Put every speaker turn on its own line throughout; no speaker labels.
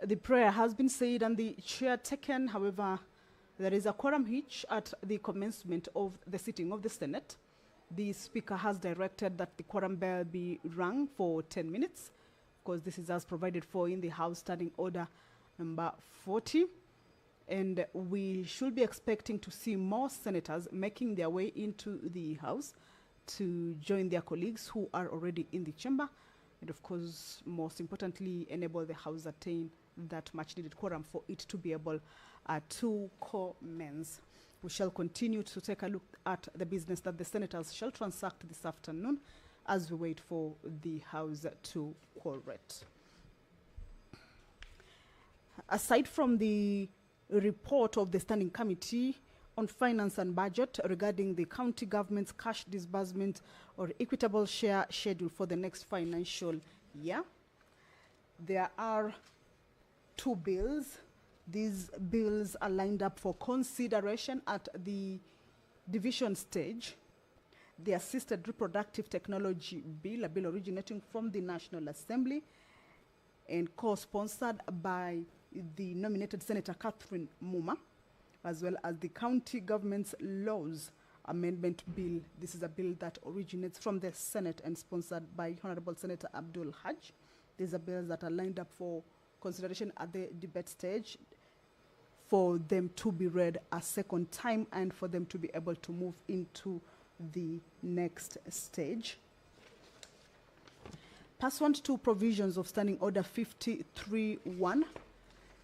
The prayer has been said and the chair taken. However, there is a quorum hitch at the commencement of the sitting of the Senate. The Speaker has directed that the quorum bell be rung for 10 minutes. Of course, this is as provided for in the House Standing Order number 40. And we should be expecting to see more senators making their way into the House to join their colleagues who are already in the chamber. And of course, most importantly, enable the House attain that much needed quorum for it to be able to commence. We shall continue to take a look at the business that the senators shall transact this afternoon as we wait for the House to quorate. Aside from the report of the Standing Committee on Finance and Budget regarding the county government's cash disbursement or equitable share schedule for the next financial year, there are two bills. These bills are lined up for consideration at the division stage. The Assisted Reproductive Technology Bill, a bill originating from the National Assembly and co-sponsored by the nominated Senator Catherine Muma, as well as the County Government's Laws Amendment Bill. This is a bill that originates from the Senate and sponsored by Honorable Senator Abdul Haj. These are bills that are lined up for consideration at the debate stage for them to be read a second time and for them to be able to move into the next stage. Pursuant to provisions of Standing Order 53.1,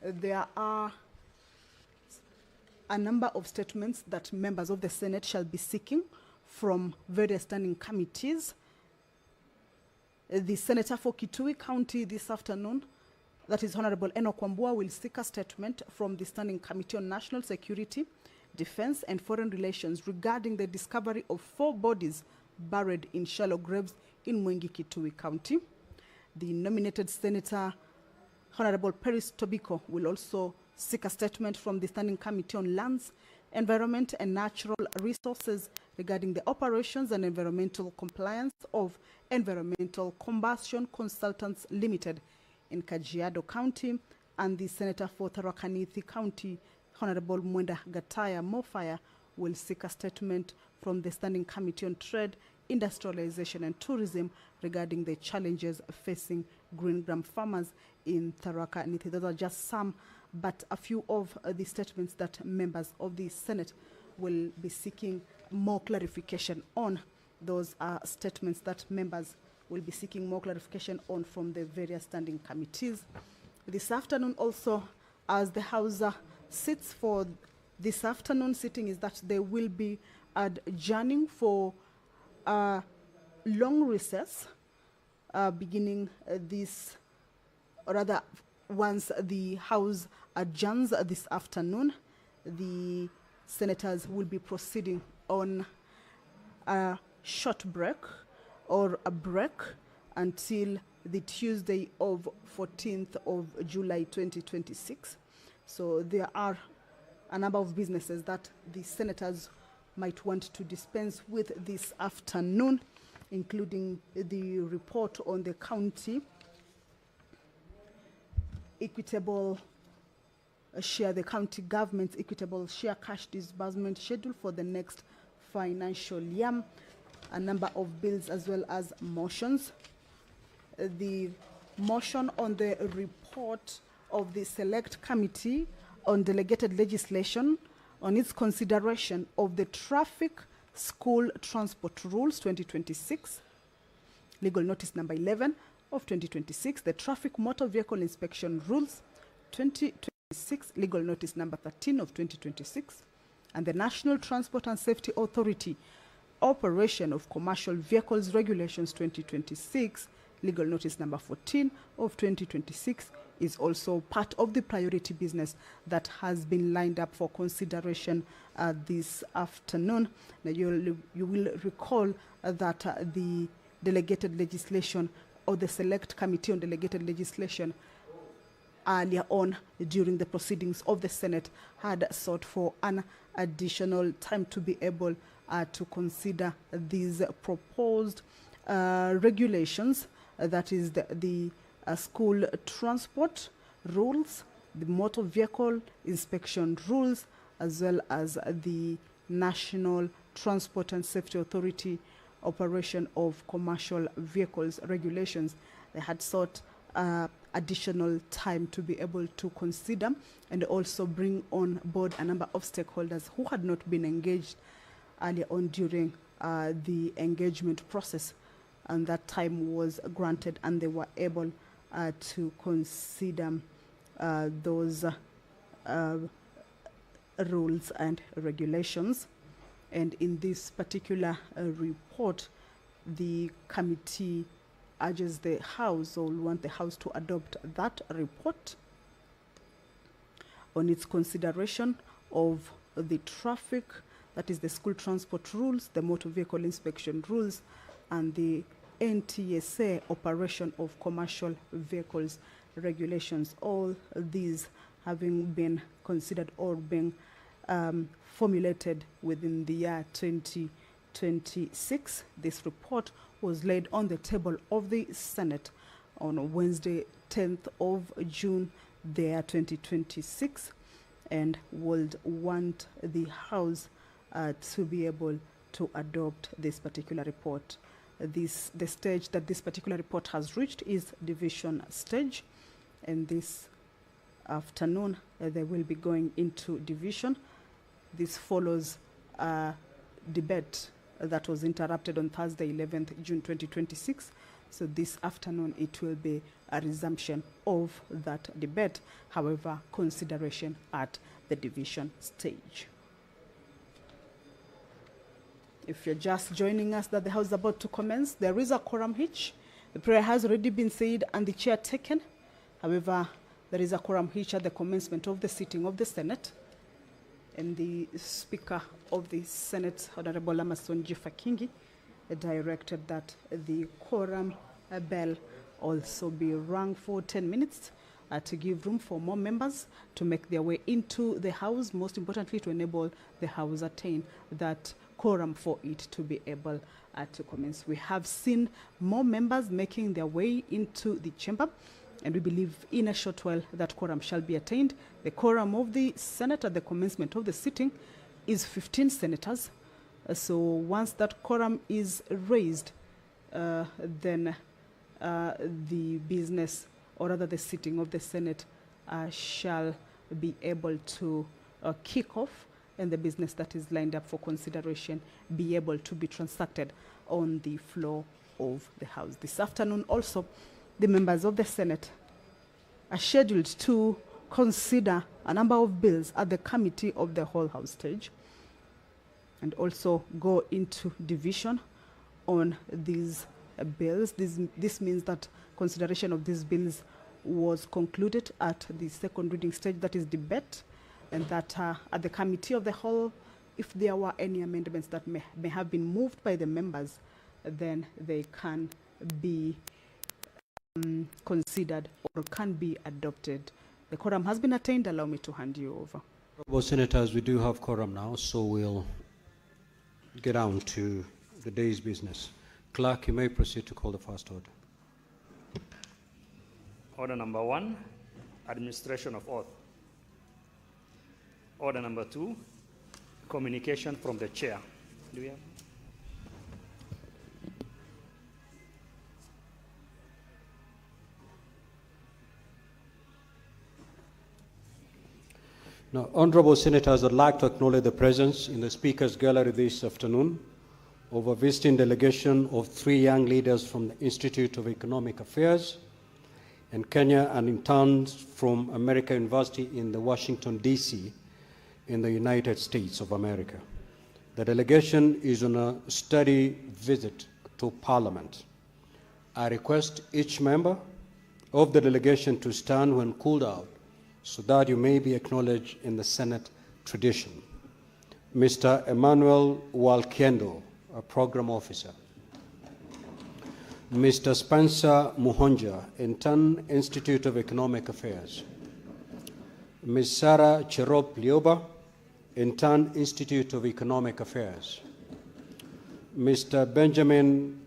there are a number of statements that members of the Senate shall be seeking from various standing committees. The Senator for Kitui County this afternoon, that is Honorable Enoch Wambua, will seek a statement from the Standing Committee on National Security, Defense and Foreign Relations regarding the discovery of 4 bodies buried in shallow graves in Mwengi, Kitui County. The nominated Senator Honorable Peris Tobiko will also seek a statement from the Standing Committee on Lands, Environment and Natural Resources regarding the operations and environmental compliance of Environmental Combustion Consultants Limited in Kajiado County, and the Senator for Tharaka Nithi County, Honorable Mwenda Gataya Mofaya, will seek a statement from the Standing Committee on Trade, Industrialization and Tourism regarding the challenges facing green gram farmers in Tharaka Nithi. Those are just some, but a few of the statements that members of the Senate will be seeking more clarification on. Those are statements that members will be seeking more clarification on from the various standing committees. This afternoon also, as the House sits for this afternoon sitting, is that they will be adjourning for a long recess beginning this, or rather once the House adjourns this afternoon, the senators will be proceeding on a short break or a break until the Tuesday of 14th of July 2026. So there are a number of businesses that the senators might want to dispense with this afternoon, including the report on the county equitable share, the county government's equitable share cash disbursement schedule for the next financial year, a number of bills as well as motions. The motion on the report of the Select Committee on Delegated Legislation on its consideration of the Traffic School Transport Rules 2026, Legal Notice number 11 of 2026, the Traffic Motor Vehicle Inspection Rules 2026, Legal Notice number 13 of 2026, and the National Transport and Safety Authority Operation of Commercial Vehicles Regulations 2026, Legal Notice number 14 of 2026, is also part of the priority business that has been lined up for consideration this afternoon. Now, you will recall that the delegated legislation or the Select Committee on Delegated Legislation earlier on during the proceedings of the Senate had sought for an additional time to be able to consider these proposed regulations, that is the school transport rules, the motor vehicle inspection rules, as well as the National Transport and Safety Authority operation of commercial vehicles regulations. They had sought additional time to be able to consider and also bring on board a number of stakeholders who had not been engaged earlier on during the engagement process, and that time was granted and they were able to consider those rules and regulations. And in this particular report, the committee urges the House, or want the House to adopt that report on its consideration of the traffic, that is the school transport rules, the motor vehicle inspection rules, and the NTSA operation of commercial vehicles regulations. All these having been considered or being formulated within the year 2026. This report was laid on the table of the Senate on Wednesday, 10th of June, the year 2026, and would want the House to be able to adopt this particular report. The stage that this particular report has reached is division stage, and this afternoon they will be going into division. This follows a debate that was interrupted on Thursday, 11th June 2026. So this afternoon it will be a resumption of that debate, however, consideration at the division stage. If you're just joining us that the House is about to commence, there is a quorum hitch. The prayer has already been said and the chair taken. However, there is a quorum hitch at the commencement of the sitting of the Senate. And the Speaker of the Senate, Honorable Amason Jifakingi, directed that the quorum bell also be rung for 10 minutes to give room for more members to make their way into the House, most importantly to enable the House attain that quorum for it to be able to commence. We have seen more members making their way into the chamber, and we believe in a short while that quorum shall be attained. The quorum of the Senate at the commencement of the sitting is 15 senators. So once that quorum is raised, then the business, or rather the sitting of the Senate, shall be able to kick off, and the business that is lined up for consideration be able to be transacted on the floor of the House. This afternoon also, the members of the Senate are scheduled to consider a number of bills at the Committee of the Whole House stage, and also go into division on these bills. This means that consideration of these bills was concluded at the second reading stage, that is debate, and that at the Committee of the Whole, if there were any amendments that may have been moved by the members, then they can be considered or can be adopted. The quorum has been attained. Allow me to hand you over.
Well, Senators, we do have quorum now, so we'll get down to the day's business. Clerk, you may proceed to call the first order.
Order number 1, administration of oath. Order number 2, communication from the chair. Do we have?
Now, honorable senators, I'd like to acknowledge the presence in the Speaker's Gallery this afternoon of a visiting delegation of 3 young leaders from the Institute of Economic Affairs in Kenya and interns from American University in the Washington, D.C. in the United States of America. The delegation is on a study visit to Parliament. I request each member of the delegation to stand when called out so that you may be acknowledged in the Senate tradition. Mr. Emmanuel Walkendo, a program officer. Mr. Spencer Muhonja, intern, Institute of Economic Affairs. Ms. Sarah Cherop Lioba, intern, Institute of Economic Affairs. Mr. Benjamin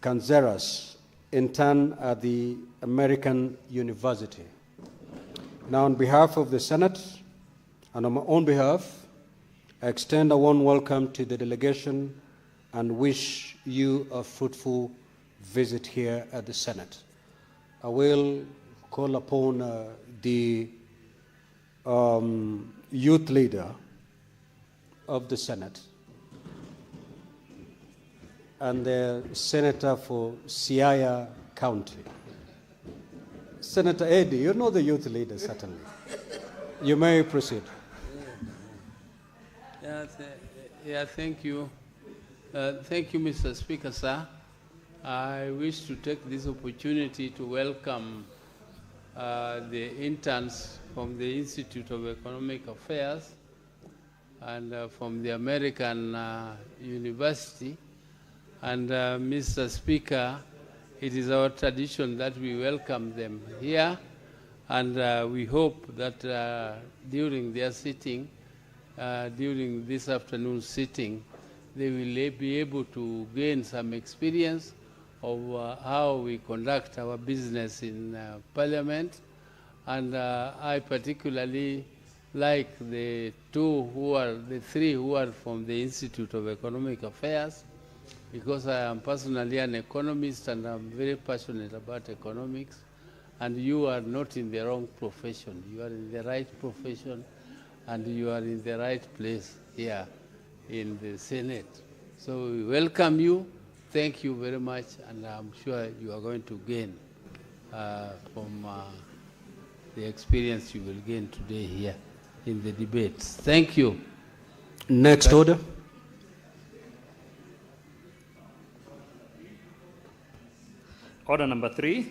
Canzeras, intern at the American University. Now, on behalf of the Senate and on my own behalf, I extend a warm welcome to the delegation and wish you a fruitful visit here at the Senate. I will call upon the youth leader of the Senate and the senator for Siaya County. Senator Eddie, you know the youth leader, certainly. You may proceed.
Thank you. Thank you, Mr. Speaker, sir. I wish to take this opportunity to welcome the interns from the Institute of Economic Affairs and from the American University. And Mr. Speaker, it is our tradition that we welcome them here, and we hope that during their sitting, during this afternoon sitting, they will be able to gain some experience of how we conduct our business in Parliament. And I particularly like the three who are from the Institute of Economic Affairs, because I am personally an economist and I'm very passionate about economics, and you are not in the wrong profession. You are in the right profession, and you are in the right place here in the Senate. So we welcome you. Thank you very much, and I'm sure you are going to gain from the experience you will gain today here in the debates. Thank you.
Next order.
Order number 3,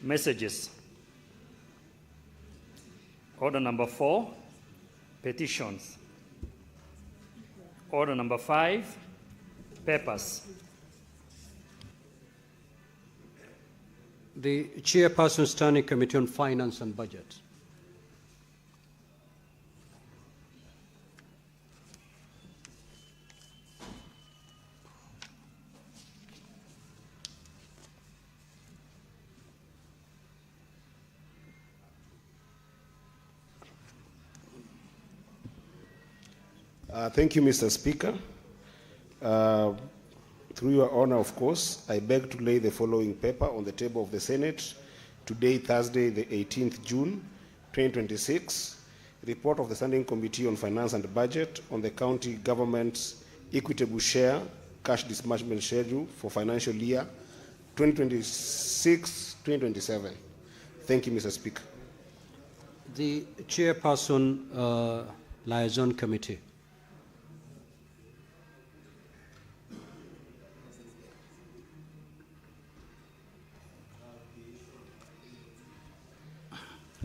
messages. Order number 4, petitions. Order number 5, papers.
The Chairperson Standing Committee on Finance and Budget.
Thank you, Mr. Speaker. Through your honor, of course, I beg to lay the following paper on the table of the Senate today, Thursday, the 18th June, 2026. Report of the Standing Committee on Finance and Budget on the county government's equitable share cash disbursement schedule for financial year 2026-2027. Thank you, Mr. Speaker.
The Chairperson Liaison Committee.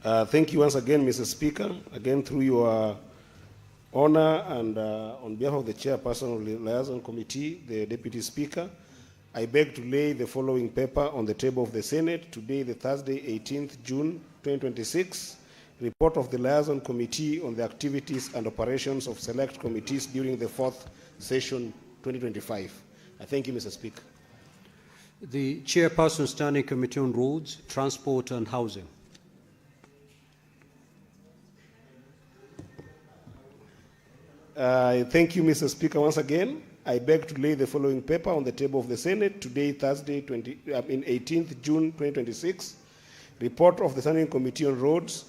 Thank you once again, Mr. Speaker. Again, through your honor and on behalf of the Chairperson of the Liaison Committee, the Deputy Speaker, I beg to lay the following paper on the table of the Senate today, the Thursday, 18th June, 2026. Report of the Liaison Committee on the activities and operations of select committees during the 4th session, 2025. I thank you, Mr. Speaker.
The Chairperson Standing Committee on Roads, Transport and Housing.
Thank you, Mr. Speaker. Once again, I beg to lay the following paper on the table of the Senate today, Thursday, 18th June 2026. Report of the Standing Committee on Roads,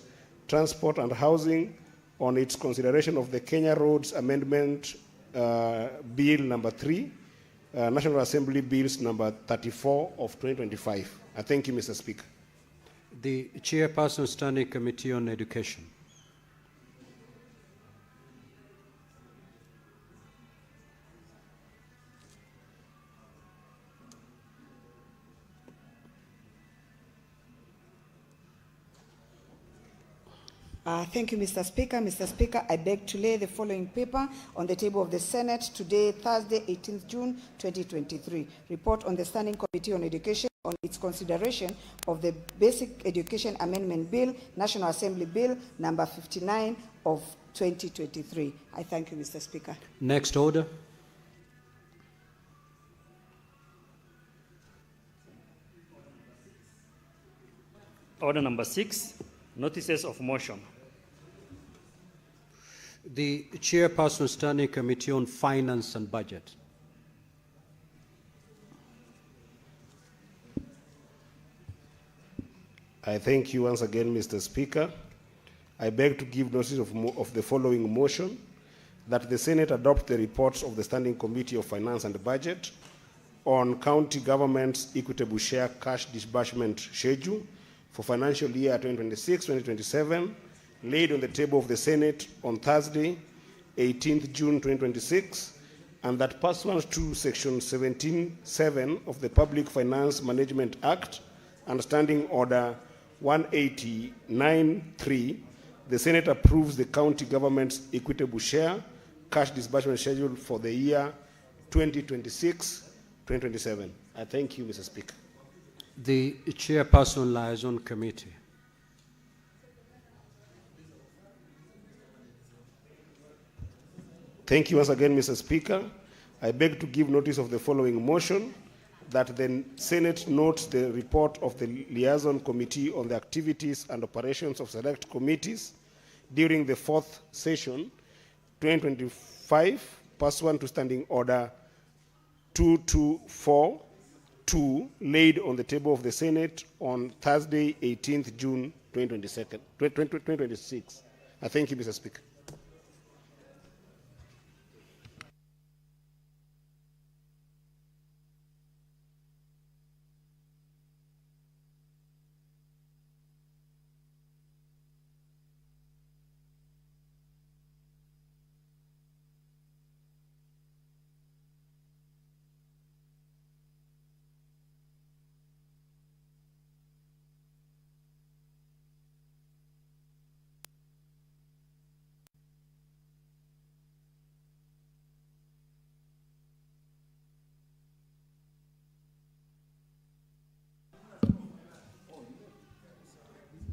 Transport and Housing on its consideration of the Kenya Roads Amendment Bill number 3, National Assembly Bills number 34 of 2025. I thank you, Mr. Speaker.
The Chairperson Standing Committee on Education.
Thank you, Mr. Speaker. Mr. Speaker, I beg to lay the following paper on the table of the Senate today, Thursday, 18th June, 2023. Report on the Standing Committee on Education on its consideration of the Basic Education Amendment Bill, National Assembly Bill, number 59 of 2023. I thank you, Mr. Speaker.
Next order.
Order number 6, Notices of motion.
The Chairperson Standing Committee on Finance and Budget.
I thank you once again, Mr. Speaker. I beg to give notice of the following motion, that the Senate adopt the reports of the Standing Committee of Finance and Budget on county government's equitable share cash disbursement schedule for financial year 2026-2027, laid on the table of the Senate on Thursday, 18th June 2026, and that pursuant to Section 17(7) of the Public Finance Management Act and Standing Order 189.3, the Senate approves the county government's equitable share cash disbursement schedule for the year 2026-2027. I thank you, Mr. Speaker.
The Chairperson Liaison Committee.
Thank you once again, Mr. Speaker. I beg to give notice of the following motion, that the Senate notes the report of the Liaison Committee on the activities and operations of select committees during the fourth session 2025, pursuant to Standing Order 2242, laid on the table of the Senate on Thursday, 18th June 2026. I thank you, Mr. Speaker.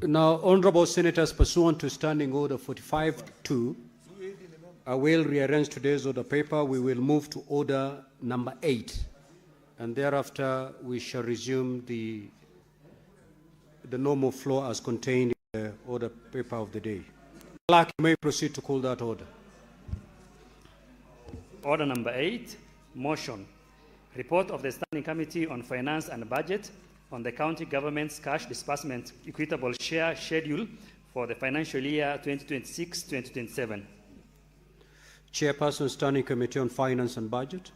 Now, Honorable Senators, pursuant to Standing Order 45-2, I will rearrange today's order paper. We will move to order number 8, and thereafter we shall resume the normal flow as contained in the order paper of the day. Clerk, you may proceed to call that order.
Order number 8, motion. Report of the Standing Committee on Finance and Budget on the county government's cash disbursement equitable share schedule for the financial year 2026-2027.
Chairperson, Standing Committee on Finance and Budget.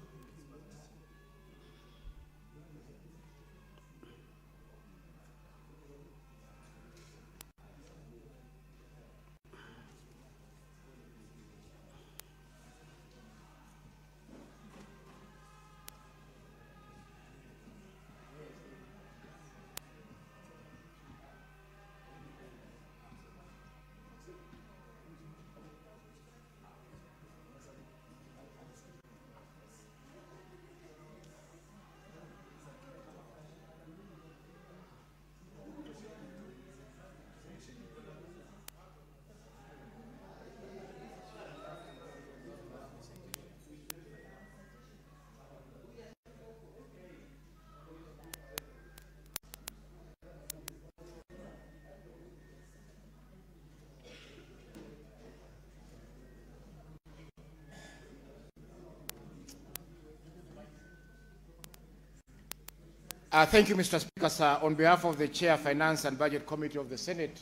Thank you, Mr. Speaker, sir. On behalf of the Chair, Finance and Budget Committee of the Senate,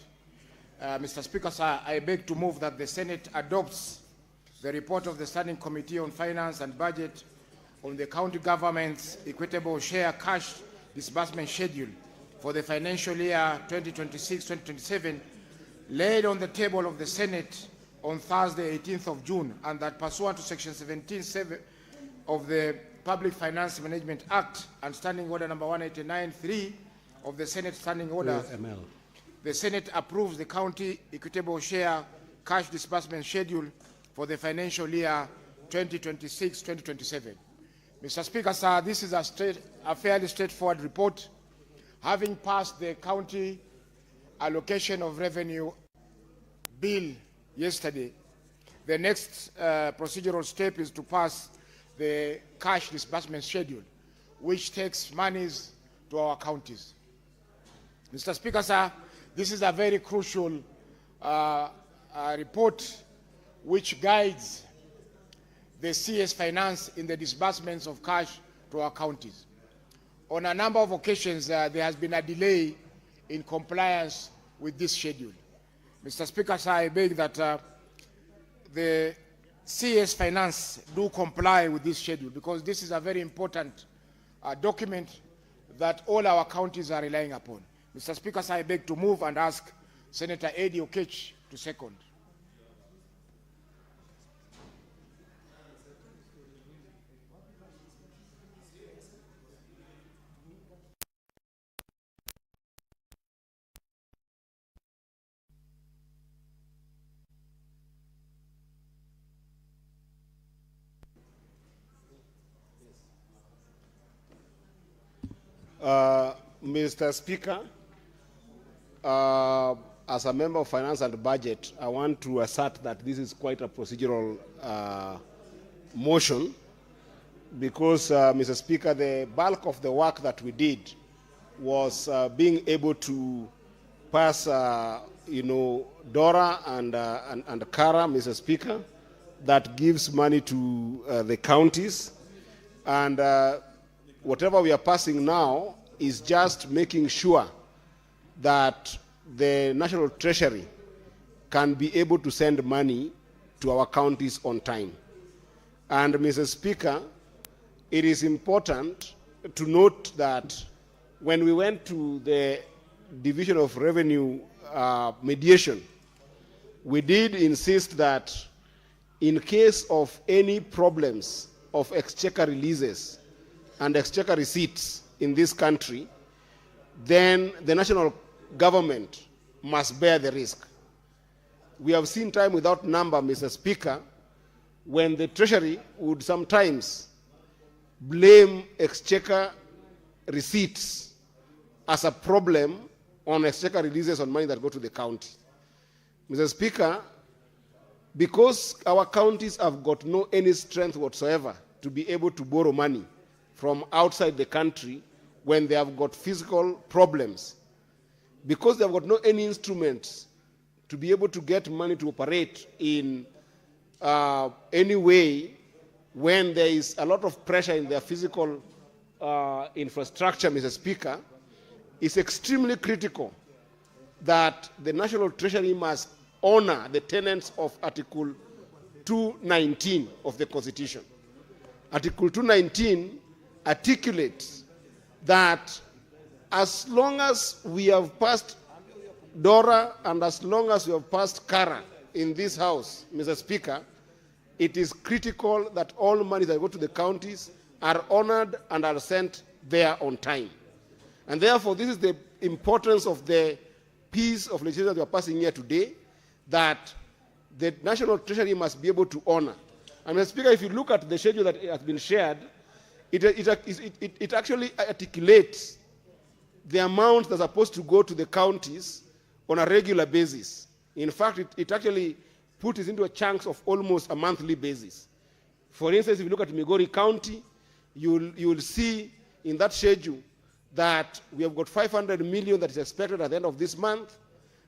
Mr. Speaker, sir, I beg to move that the Senate adopts the report of the Standing Committee on Finance and Budget on the county government's equitable share cash disbursement schedule for the financial year 2026-2027, laid on the table of the Senate on Thursday, 18th of June, and that pursuant to Section 17(7) of the Public Finance Management Act and Standing Order number 189.3 of the Senate Standing Order, the Senate approves the county equitable share cash disbursement schedule for the financial year 2026-2027. Mr. Speaker, sir, this is a fairly straightforward report. Having passed the county allocation of revenue bill yesterday, the next procedural step is to pass the cash disbursement schedule, which takes monies to our counties. Mr. Speaker, sir, This is a very crucial report which guides the CS Finance in the disbursements of cash to our counties. On a number of occasions, there has been a delay in compliance with this schedule. Mr. Speaker, sir, I beg that the CS Finance do comply with this schedule, because this is a very important document that all our counties are relying upon. Mr. Speaker, sir, I beg to move and ask Senator Eddie Okech to second.
Mr. Speaker, as a member of Finance and Budget, I want to assert that this is quite a procedural motion because, Mr. Speaker, the bulk of the work that we did was being able to pass, DORA and CARA, Mr. Speaker, that gives money to the counties. And whatever we are passing now is just making sure that the National Treasury can be able to send money to our counties on time. And, Mr. Speaker, it is important to note that when we went to the Division of Revenue mediation, we did insist that in case of any problems of exchequer releases and exchequer receipts in this country, then the national government must bear the risk. We have seen time without number, Mr. Speaker, when the Treasury would sometimes blame exchequer receipts as a problem on exchequer releases on money that go to the county. Mr. Speaker, because our counties have got no any strength whatsoever to be able to borrow money from outside the country when they have got physical problems, because they have got no any instruments to be able to get money to operate in any way when there is a lot of pressure in their physical infrastructure, Mr. Speaker, it's extremely critical that the National Treasury must honor the tenets of Article 219 of the Constitution. Article 219 articulates that as long as we have passed DORA and as long as we have passed CARA in this House, Mr. Speaker, it is critical that all money that go to the counties are honored and are sent there on time. And therefore, this is the importance of the piece of legislation that we are passing here today, that the National Treasury must be able to honor. And Mr. Speaker, if you look at the schedule that has been shared, it actually articulates the amount that's supposed to go to the counties on a regular basis. In fact, it actually puts it into a chunks of almost a monthly basis. For instance, if you look at Migori County, you'll see in that schedule that we have got 500 million that is expected at the end of this month.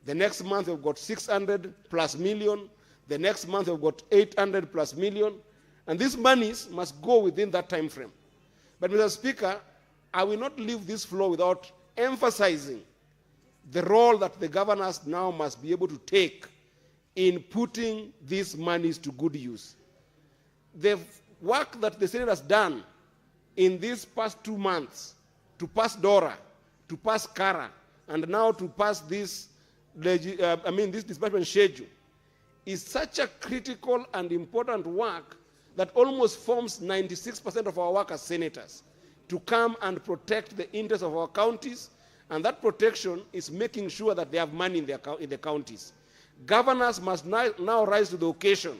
The next month we've got 600 plus million. The next month we've got 800 plus million. And these monies must go within that time frame. But, Mr. Speaker, I will not leave this floor without emphasizing the role that the governors now must be able to take in putting these monies to good use. The work that the Senate has done in these past 2 months to pass DORA, to pass CARA, and now to pass this disbursement schedule is such a critical and important work that almost forms 96% of our work as senators to come and protect the interests of our counties, and that protection is making sure that they have money in the counties. Governors must now rise to the occasion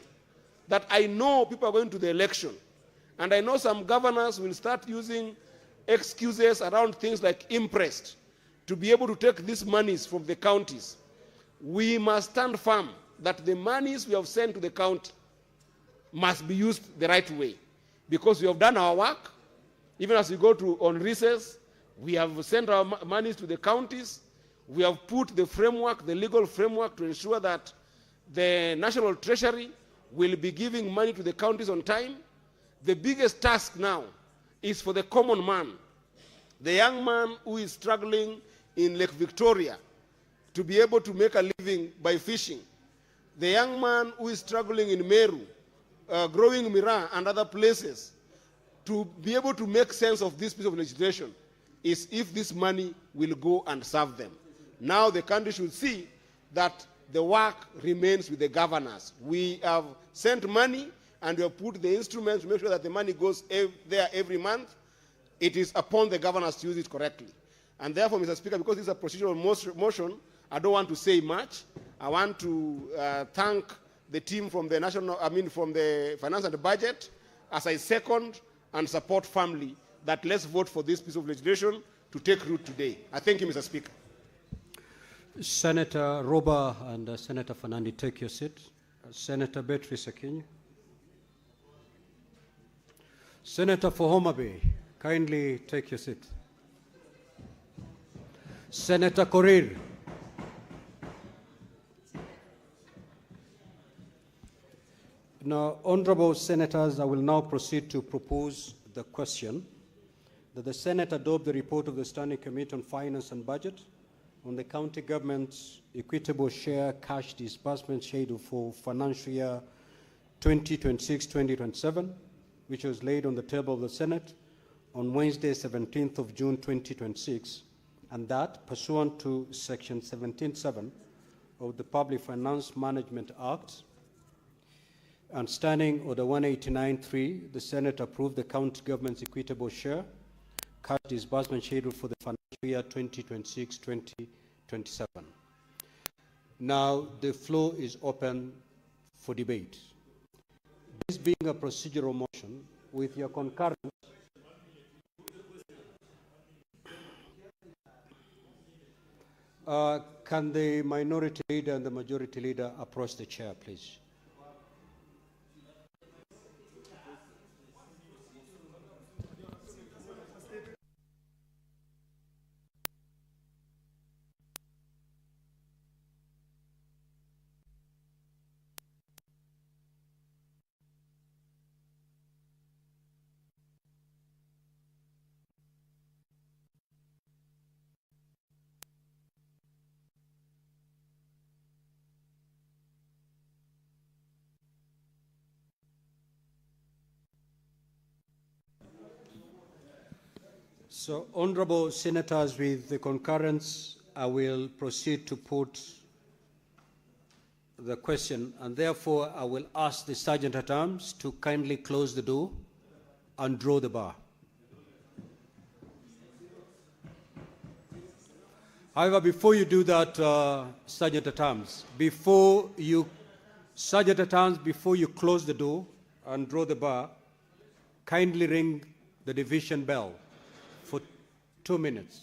that I know people are going to the election, and I know some governors will start using excuses around things like imprest to be able to take these monies from the counties. We must stand firm that the monies we have sent to the county must be used the right way, because we have done our work. Even as we go on recess, we have sent our monies to the counties. We have put the framework, the legal framework, to ensure that the National Treasury will be giving money to the counties on time. The biggest task now is for the common man, the young man who is struggling in Lake Victoria to be able to make a living by fishing, the young man who is struggling in Meru, growing Mira and other places, to be able to make sense of this piece of legislation is if this money will go and serve them. Now the country should see that the work remains with the governors. We have sent money and we have put the instruments to make sure that the money goes there every month. It is upon the governors to use it correctly. And therefore, Mr. Speaker, because this is a procedural motion, I don't want to say much. I want to thank the team from the from the Finance and the Budget, as I second and support firmly that let's vote for this piece of legislation to take root today. I thank you, Mr. Speaker.
Senator Roba and Senator Fernandi, take your seat. Senator Beatrice Akinyi. Senator for Homa Bay, kindly take your seat. Senator Korir. Now, honorable senators, I will now proceed to propose the question that the Senate adopt the report of the Standing Committee on Finance and Budget on the county government's equitable share cash disbursement schedule for financial year 2026-2027, which was laid on the table of the Senate on Wednesday, 17th of June 2026, and that, pursuant to Section 17.7 of the Public Finance Management Act, and standing Order 189.3, the Senate approved the county government's equitable share cash disbursement schedule for the financial year 2026-2027. Now, the floor is open for debate. This being a procedural motion, with your concurrence, can the minority leader and the majority leader approach the chair, please? So, honorable senators, with the concurrence, I will proceed to put the question, and therefore I will ask the Sergeant at Arms to kindly close the door and draw the bar. However, before you do that, Sergeant at Arms, before you close the door and draw the bar, kindly ring the division bell for 2 minutes.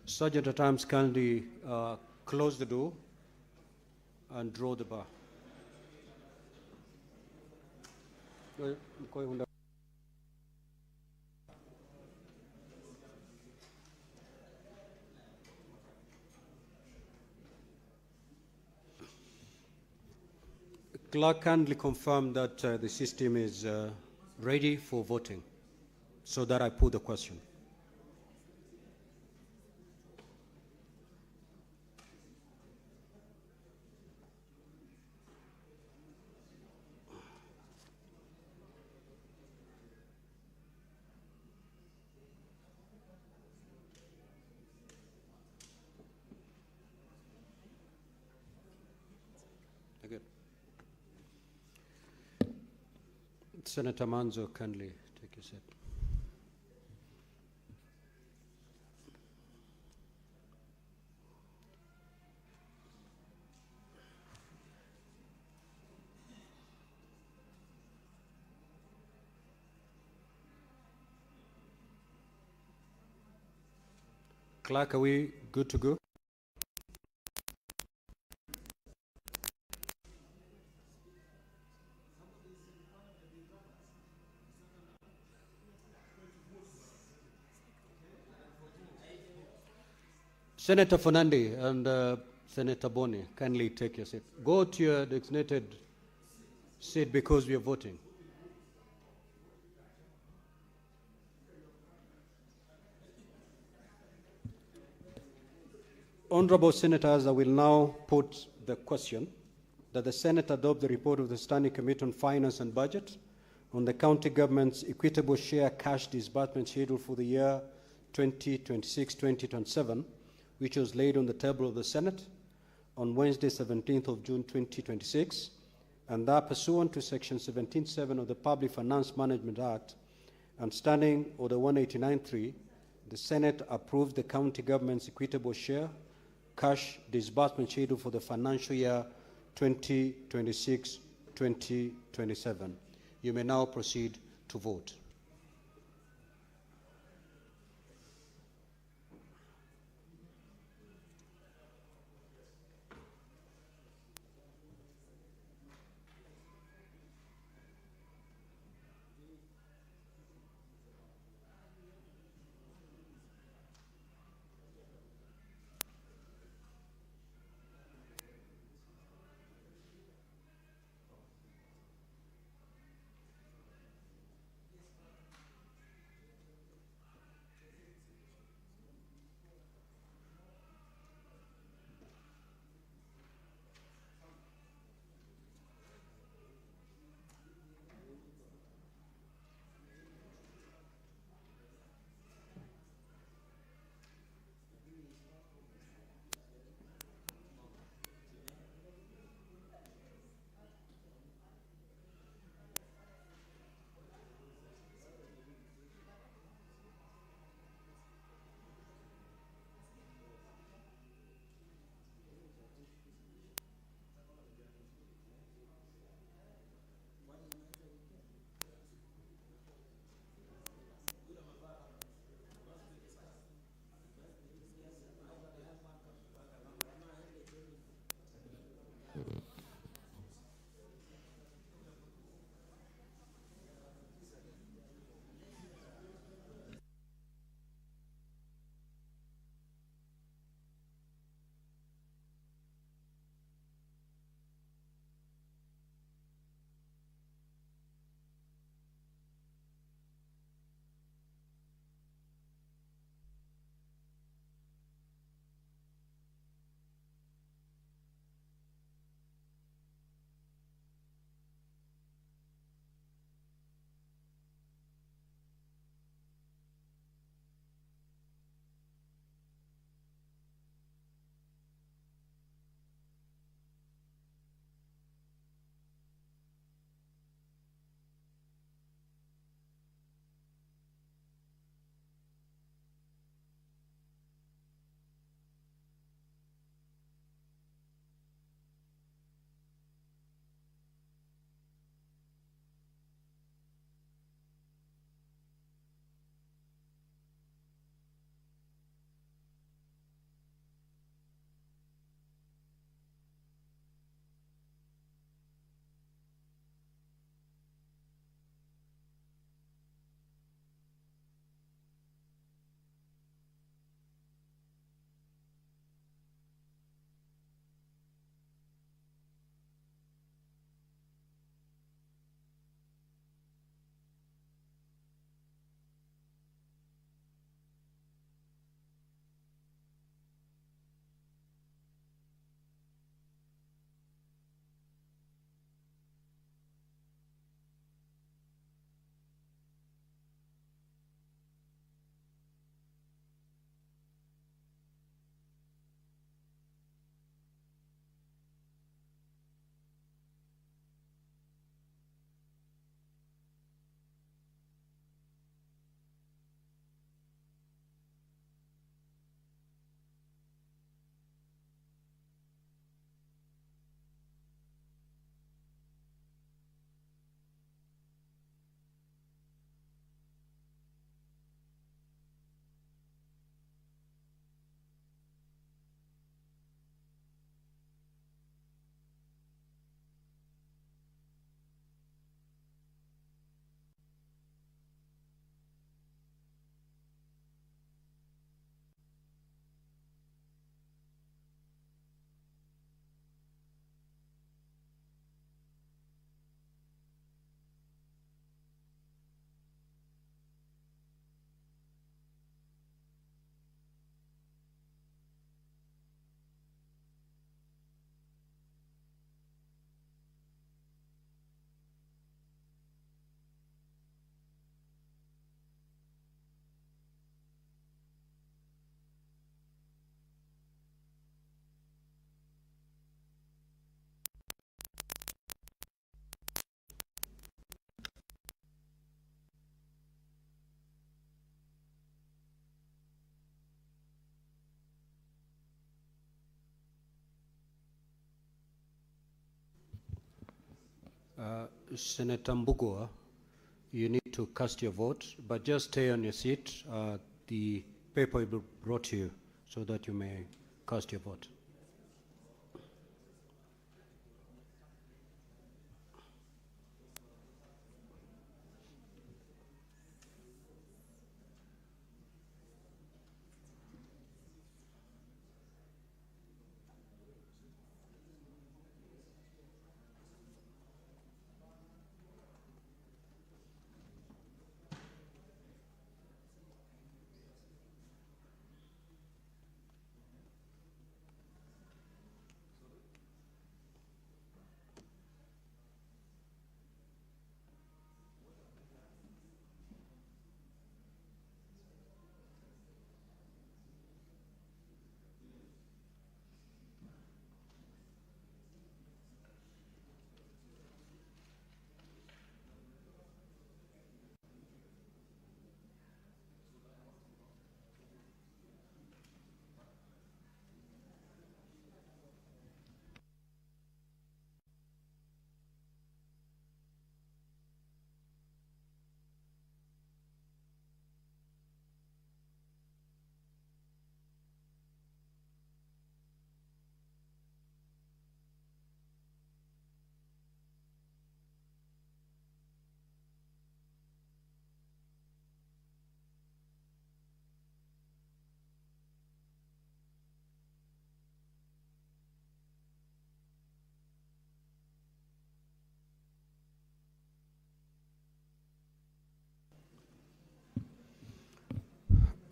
Sergeant at Arms, kindly close the door and draw the bar. Clerk, kindly confirm that the system is ready for voting so that I put the question. Good. Senator Manzo, kindly take your seat. Clerk, are we good to go? Senator Fernandi and Senator Boni, kindly take your seat. Go to your designated seat because we are voting. Honorable Senators, I will now put the question that the Senate adopt the report of the Standing Committee on Finance and Budget on the county government's equitable share cash disbursement schedule for the year 2026-2027, which was laid on the table of the Senate on Wednesday, 17th of June 2026, and that pursuant to Section 17.7 of the Public Finance Management Act and Standing Order 189.3, the Senate approved the county government's equitable share cash disbursement schedule for the financial year 2026-2027. You may now proceed to vote. Senator Mbugua, you need to cast your vote, but just stay on your seat. The paper will be brought to you so that you may cast your vote.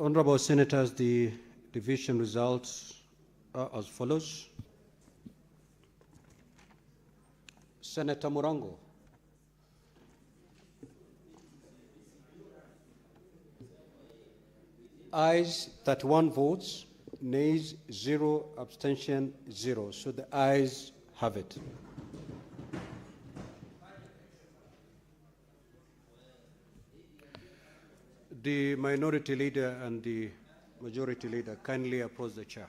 Honorable Senators, the division results are as follows. Senator Murango. Ayes 31 votes, nays 0, abstention 0. So the ayes have it. The minority leader and the majority leader kindly approach the chair.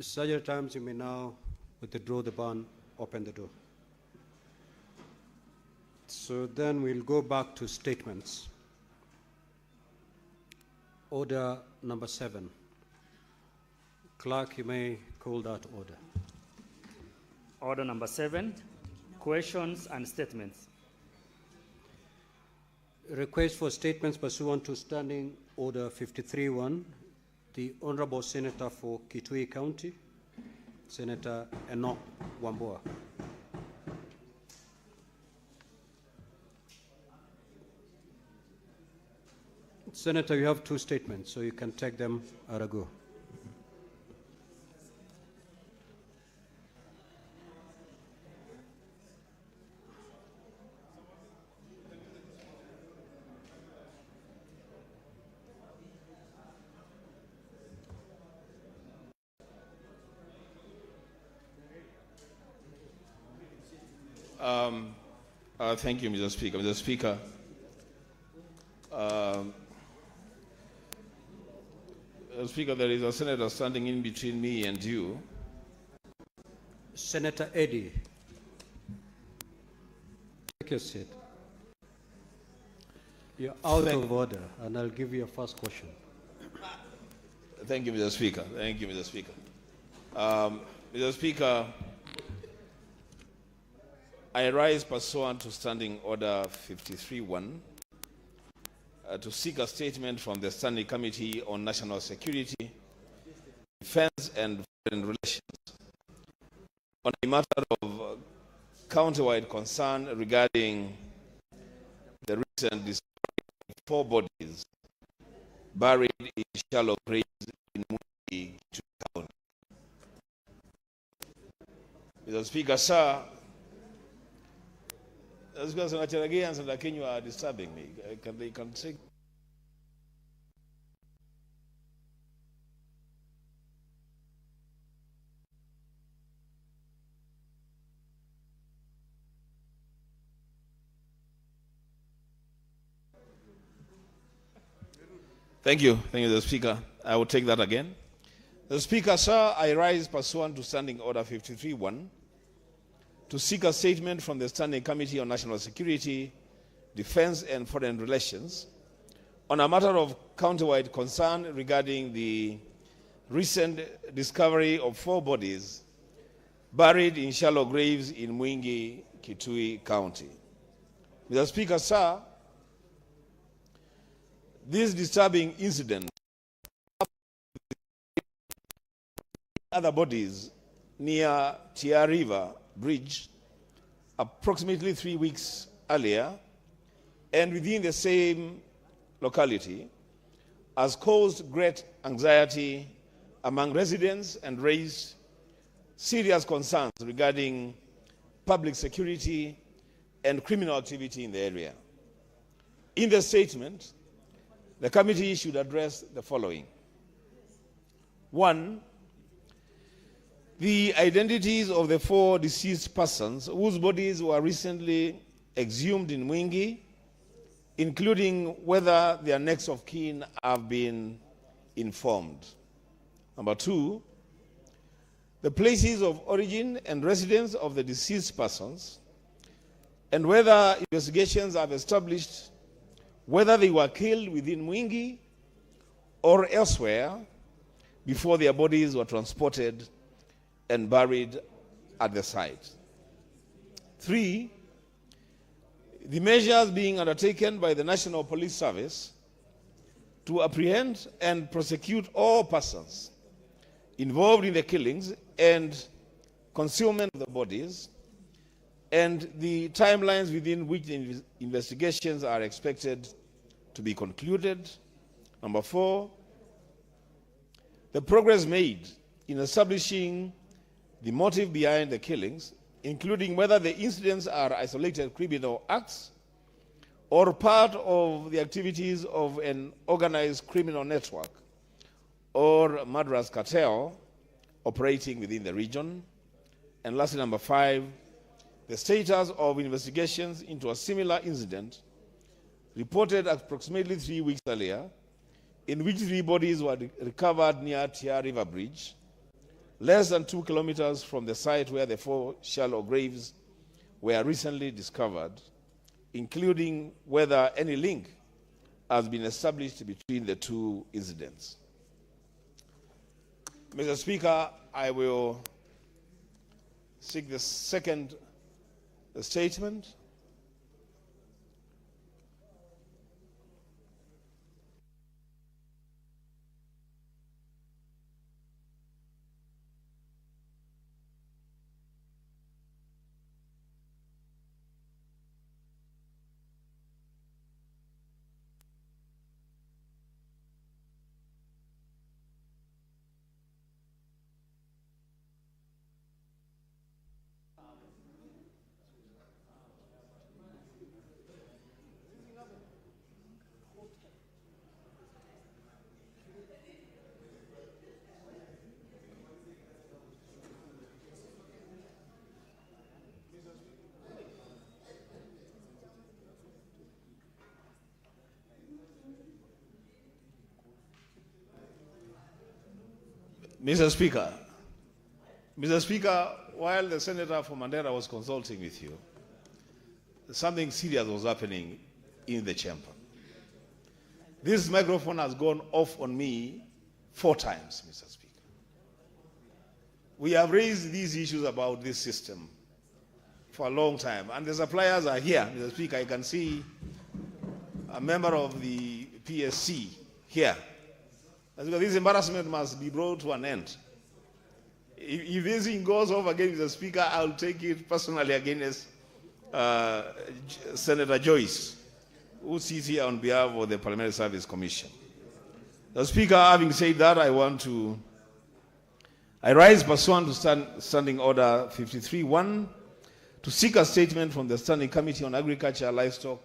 Such times you may now withdraw the ban, open the door. So then we'll go back to statements. Order number 7. Clerk, you may call that order.
Order number 7, questions and statements.
Request for statements pursuant to Standing Order 53-1. The Honorable Senator for Kitui County, Senator Enoch Wambua. Senator, you have 2 statements, so you can take them at a go.
Thank you, Mr. Speaker. Mr. Speaker, Speaker, there is a senator standing in between me and you.
Senator Eddy, take your seat. You're out of order, and I'll give you a first question.
Thank you, Mr. Speaker. Thank you, Mr. Speaker. Mr. Speaker, I rise pursuant to Standing Order 53-1 to seek a statement from the Standing Committee on National Security, Defense and Foreign Relations on a matter of countrywide concern regarding the recent discovery of 4 bodies buried in shallow graves in Muti County. Mr. Speaker, sir, Senator Cherargei and Senator Kenyu are disturbing me. They can take. Thank you, the Speaker. I will take that again. The Speaker, sir, I rise pursuant to Standing Order 53-1 to seek a statement from the Standing Committee on National Security, Defense and Foreign Relations on a matter of countrywide concern regarding the recent discovery of 4 bodies buried in shallow graves in Mwingi, Kitui County. Mr. Speaker, sir, this disturbing incident, other bodies near Tia River Bridge approximately 3 weeks earlier and within the same locality has caused great anxiety among residents and raised serious concerns regarding public security and criminal activity in the area. In the statement, the committee should address the following. 1, the identities of the 4 deceased persons whose bodies were recently exhumed in Mwingi, including whether their next of kin have been informed. Number 2, the places of origin and residence of the deceased persons, and whether investigations have established whether they were killed within Mwingi or elsewhere before their bodies were transported and buried at the site. 3, the measures being undertaken by the National Police Service to apprehend and prosecute all persons involved in the killings and concealment of the bodies, and the timelines within which the investigations are expected to be concluded. Number 4, the progress made in establishing the motive behind the killings, including whether the incidents are isolated criminal acts or part of the activities of an organized criminal network or murderous cartel operating within the region. And lastly, number 5, the status of investigations into a similar incident reported approximately 3 weeks earlier, in which 3 bodies were recovered near Tia River Bridge, less than 2 kilometers from the site where the 4 shallow graves were recently discovered, including whether any link has been established between the 2 incidents. Mr. Speaker, I will seek the second statement. Mr. Speaker, while the Senator from Mandera was consulting with you, something serious was happening in the chamber. This microphone has gone off on me 4 times, Mr. Speaker. We have raised these issues about this system for a long time, and the suppliers are here, Mr. Speaker. I can see a member of the PSC here. This embarrassment must be brought to an end. If this thing goes off again, Mr. Speaker, I'll take it personally against Senator Joyce, who sits here on behalf of the Parliamentary Service Commission. The Speaker, having said that, I rise pursuant to Standing Order 53-1 to seek a statement from the Standing Committee on Agriculture, Livestock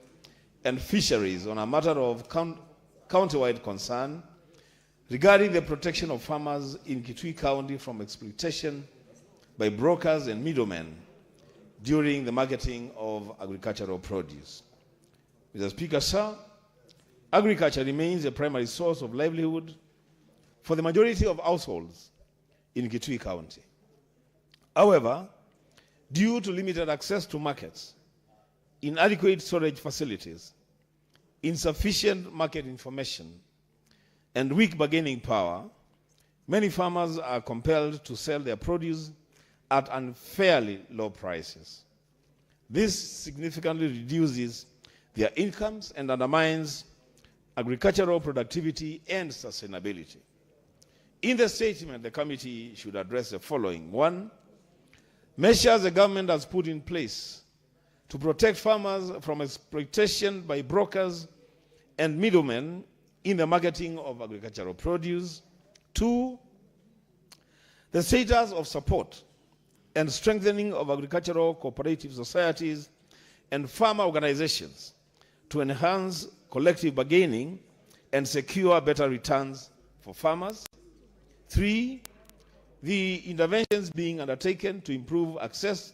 and Fisheries on a matter of county-wide concern regarding the protection of farmers in Kitui County from exploitation by brokers and middlemen during the marketing of agricultural produce. Mr. Speaker, sir, agriculture remains a primary source of livelihood for the majority of households in Kitui County. However, due to limited access to markets, inadequate storage facilities, insufficient market information, and weak bargaining power, many farmers are compelled to sell their produce at unfairly low prices. This significantly reduces their incomes and undermines agricultural productivity and sustainability. In the statement, the committee should address the following. 1, measures the government has put in place to protect farmers from exploitation by brokers and middlemen in the marketing of agricultural produce. 2, the status of support and strengthening of agricultural cooperative societies and farmer organizations to enhance collective bargaining and secure better returns for farmers. 3, the interventions being undertaken to improve access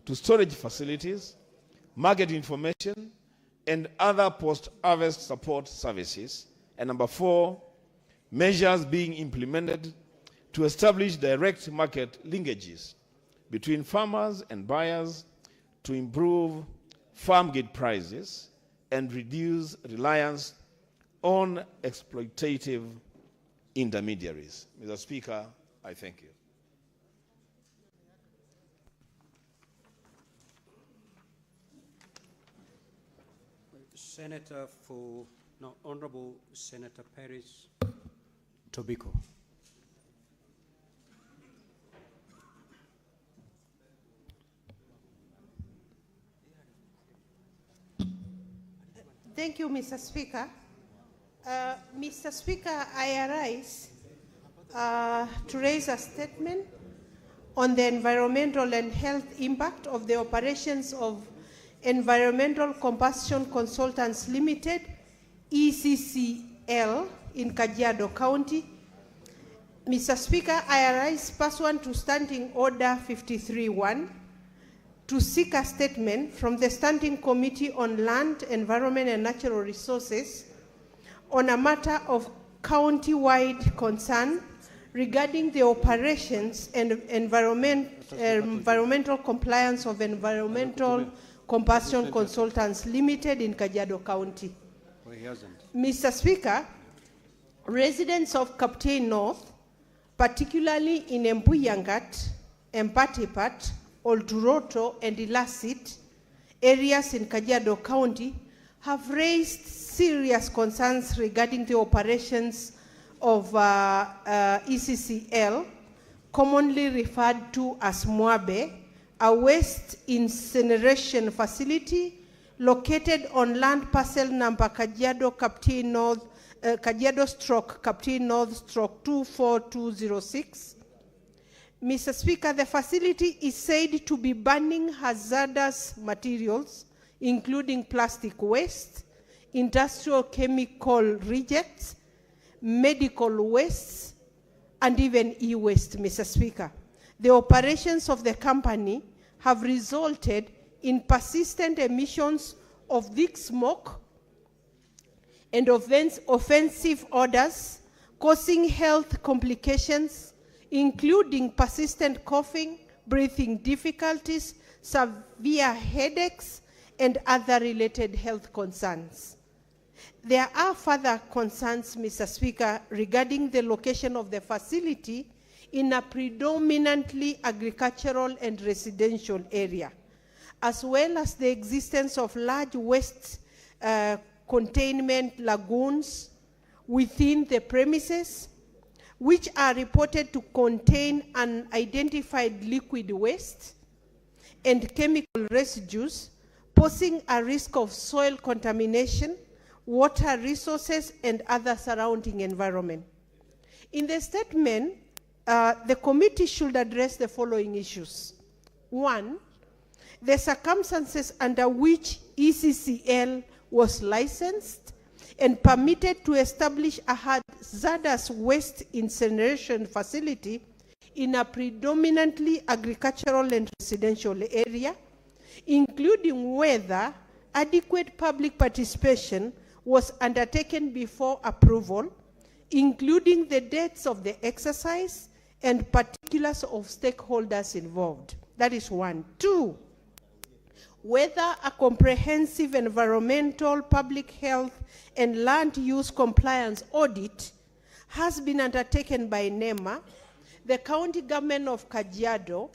to storage facilities, market information, and other post-harvest support services. And number 4, measures being implemented to establish direct market linkages between farmers and buyers to improve farm gate prices and reduce reliance on exploitative intermediaries. Mr. Speaker, I thank you.
Senator for, no, Honorable Senator Paris Tobiko.
Thank you, Mr. Speaker. Mr. Speaker, I arise to raise a statement on the environmental and health impact of the operations of Environmental Combustion Consultants Limited, ECCL, in Kajiado County. Mr. Speaker, I arise pursuant to Standing Order 53-1 to seek a statement from the Standing Committee on Land, Environment and Natural Resources on a matter of county-wide concern regarding the operations and environmental compliance of Environmental Combustion Consultants Limited in Kajiado County. Mr. Speaker, residents of Kaptei North, particularly in Embuyangat, Empatipat, Olturoto, and Ilasit areas in Kajiado County, have raised serious concerns regarding the operations of ECCL, commonly referred to as Mwabe, a waste incineration facility located on land parcel number Kajiado Kaptei North, Kajiado/Kaptei North/24206. Mr. Speaker, the facility is said to be burning hazardous materials, including plastic waste, industrial chemical rejects, medical wastes, and even e-waste, Mr. Speaker. The operations of the company have resulted in persistent emissions of thick smoke and offensive odors, causing health complications, including persistent coughing, breathing difficulties, severe headaches, and other related health concerns. There are further concerns, Mr. Speaker, regarding the location of the facility in a predominantly agricultural and residential area, as well as the existence of large waste containment lagoons within the premises, which are reported to contain unidentified liquid waste and chemical residues, posing a risk of soil contamination, water resources, and other surrounding environment. In the statement, the committee should address the following issues. 1, the circumstances under which ECCL was licensed and permitted to establish a hazardous waste incineration facility in a predominantly agricultural and residential area, including whether adequate public participation was undertaken before approval, including the dates of the exercise and particulars of stakeholders involved. That is one. Two, whether a comprehensive environmental, public health, and land use compliance audit has been undertaken by NEMA, the county government of Kajiado,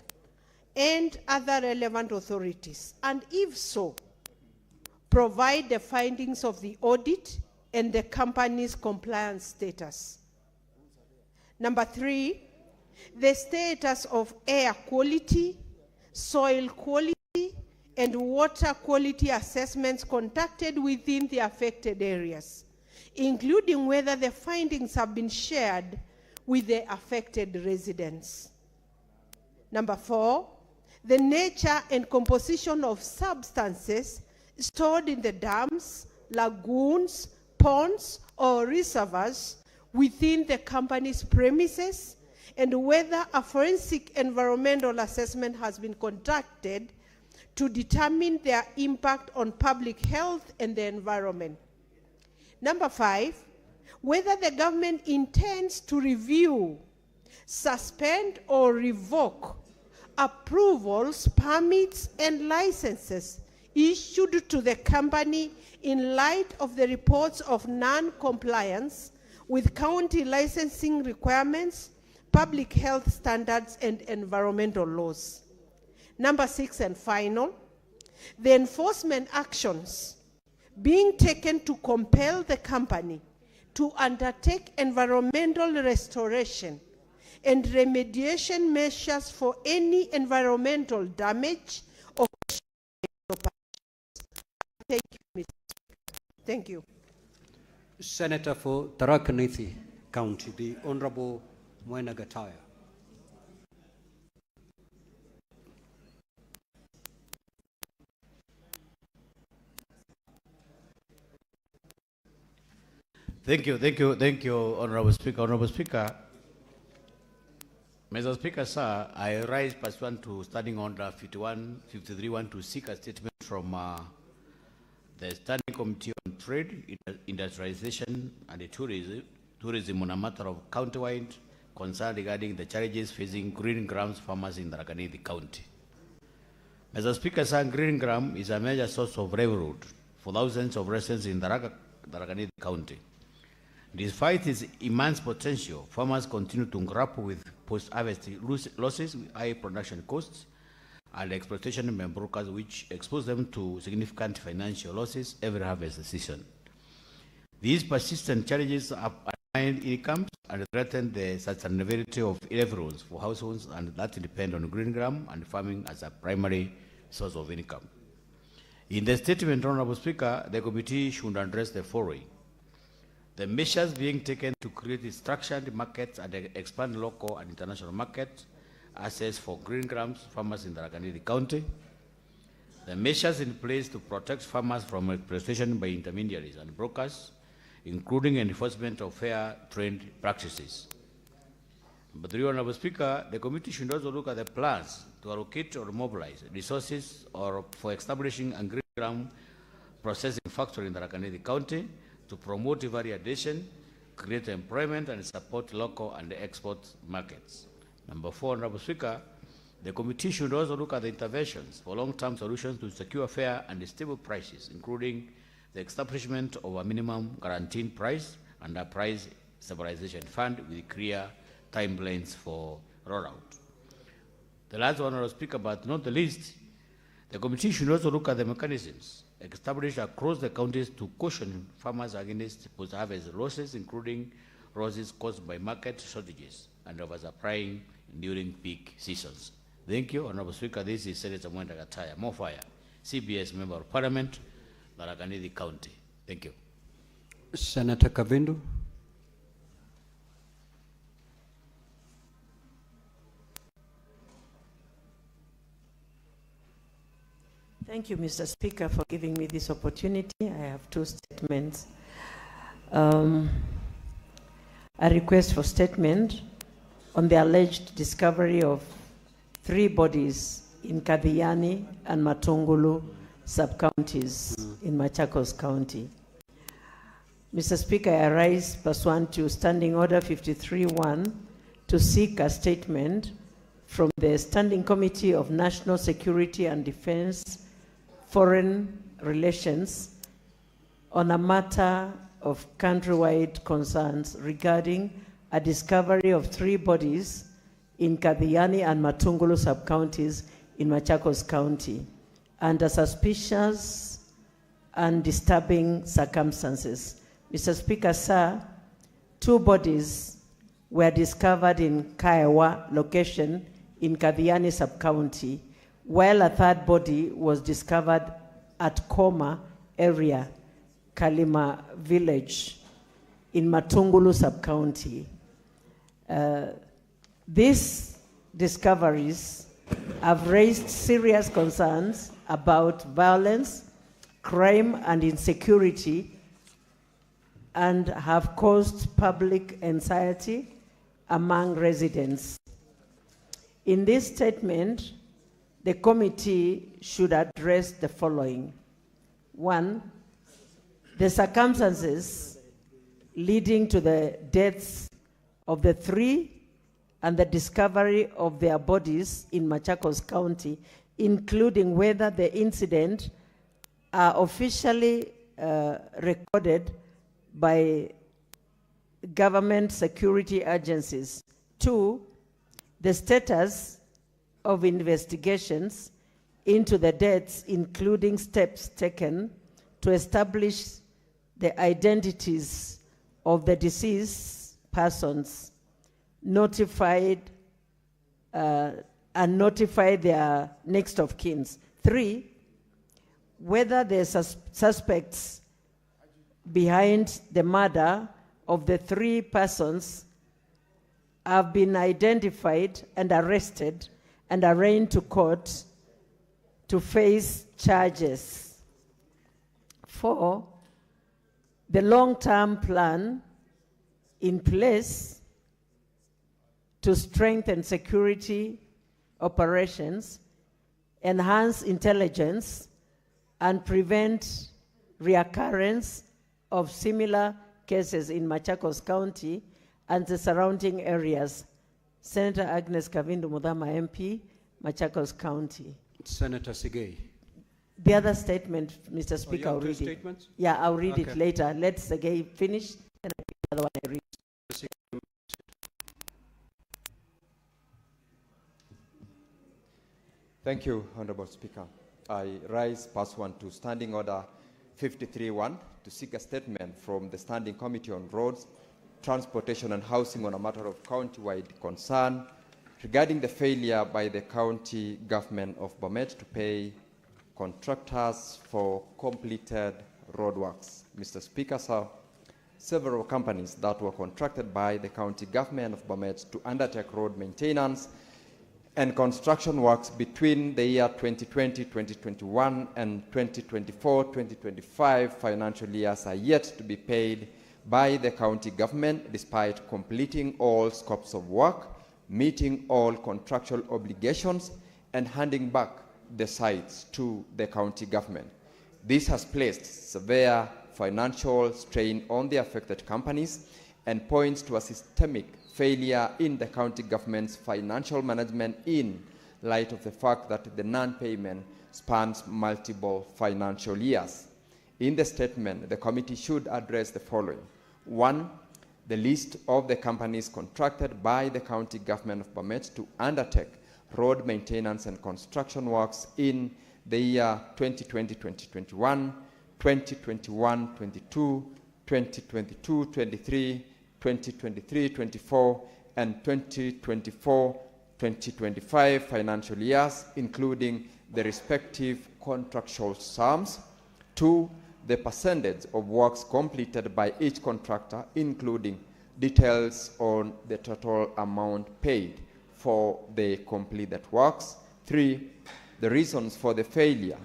and other relevant authorities, and if so, provide the findings of the audit and the company's compliance status. Number three, the status of air quality, soil quality, and water quality assessments conducted within the affected areas, including whether the findings have been shared with the affected residents. Number four, the nature and composition of substances stored in the dams, lagoons, ponds, or reservoirs within the company's premises, and whether a forensic environmental assessment has been conducted to determine their impact on public health and the environment. Number five, whether the government intends to review, suspend, or revoke approvals, permits, and licenses issued to the company in light of the reports of non-compliance with county licensing requirements, public health standards, and environmental laws. Number six and final, the enforcement actions being taken to compel the company to undertake environmental restoration and remediation measures for any environmental damage or thank you, Mr. Speaker. Thank you.
Senator for Tharaka Nithi County, the Honorable Mwena Gataya.
Thank you, Honorable Speaker. Honorable Speaker, Mr. Speaker, sir, I rise pursuant to Standing Order 53-1 to seek a statement from the Standing Committee on Trade, Industrialization, and Tourism on a matter of county-wide concern regarding the challenges facing green grams farmers in Tharaka Nithi County. Mr. Speaker, sir, green gram is a major source of livelihood for thousands of residents in Tharaka Nithi County. Despite its immense potential, farmers continue to grapple with post-harvest losses, high production costs, and exploitation by brokers, which expose them to significant financial losses every harvest season. These persistent challenges have undermined incomes and threaten the sustainability of livelihoods for households and that depend on green gram and farming as a primary source of income. In the statement, Honorable Speaker, the committee should address the following: the measures being taken to create structured markets and expand local and international market access for green grams farmers in Tharaka Nithi County, the measures in place to protect farmers from exploitation by intermediaries and brokers, including enforcement of fair trade practices. Number three, Honorable Speaker, the committee should also look at the plans to allocate or mobilize resources for establishing a green gram processing factory in Tharaka Nithi County to promote value addition, create employment, and support local and export markets. Number four, Honorable Speaker, the committee should also look at the interventions for long-term solutions to secure fair and stable prices, including the establishment of a minimum guaranteed price and a price stabilization fund with clear timelines for rollout. The last one, Honorable Speaker, but not the least, the committee should also look at the mechanisms established across the counties to caution farmers against post-harvest losses, including losses caused by market shortages and oversupplying during peak seasons. Thank you, Honorable Speaker. This is Senator Mwenda Gataya, Mofire, CBS Member of Parliament, Tharaka Nithi County. Thank you.
Senator Kavindu.
Thank you, Mr. Speaker, for giving me this opportunity. I have two statements. A request for statement on the alleged discovery of 3 bodies in Kadhiani and Matungulu sub-counties in Machakos County. Mr. Speaker, I rise pursuant to Standing Order 53-1 to seek a statement from the Standing Committee of National Security and Defense, Foreign Relations on a matter of countrywide concerns regarding a discovery of 3 bodies in Kadhiani and Matungulu sub-counties in Machakos County under suspicious and disturbing circumstances. Mr. Speaker, sir, 2 bodies were discovered in Kaiwa location in Kadhiani sub-county, while a 3rd body was discovered at Koma area, Kalima village in Matungulu sub-county. These discoveries have raised serious concerns about violence, crime, and insecurity, and have caused public anxiety among residents. In this statement, the committee should address the following. 1, the circumstances leading to the deaths of the 3 and the discovery of their bodies in Machakos County, including whether the incident are officially recorded by government security agencies. 2, the status of investigations into the deaths, including steps taken to establish the identities of the deceased persons, notified and notify their next of kin. 3, whether the suspects behind the murder of the 3 persons have been identified and arrested and arraigned to court to face charges. 4, the long-term plan in place to strengthen security operations, enhance intelligence, and prevent reoccurrence of similar cases in Machakos County and the surrounding areas. Senator Agnes Kavindu Mudhama MP, Machakos County.
Senator Sigei.
The other statement, Mr. Speaker, I'll read it.
Statements?
Yeah, I'll read
Okay.
it later. Let Segei finish, and the other one I read.
Thank you, Honorable Speaker. I rise pursuant to Standing Order 53-1 to seek a statement from the Standing Committee on Roads, Transportation and Housing on a matter of county-wide concern regarding the failure by the county government of Bomet to pay contractors for completed roadworks. Mr. Speaker, sir, several companies that were contracted by the county government of Bomet to undertake road maintenance and construction works between the year 2020-2021 and 2024-2025 financial years are yet to be paid by the county government despite completing all scopes of work, meeting all contractual obligations, and handing back the sites to the county government. This has placed severe financial strain on the affected companies and points to a systemic failure in the county government's financial management in light of the fact that the non-payment spans multiple financial years. In the statement, the committee should address the following. 1, the list of the companies contracted by the county government of Bomet to undertake road maintenance and construction works in the year 2020-2021, 2021-22, 2022-23, 2023-24, and 2024-2025 financial years, including the respective contractual sums. 2, the percentage of works completed by each contractor, including details on the total amount paid for the completed works. 3, the reasons for the failure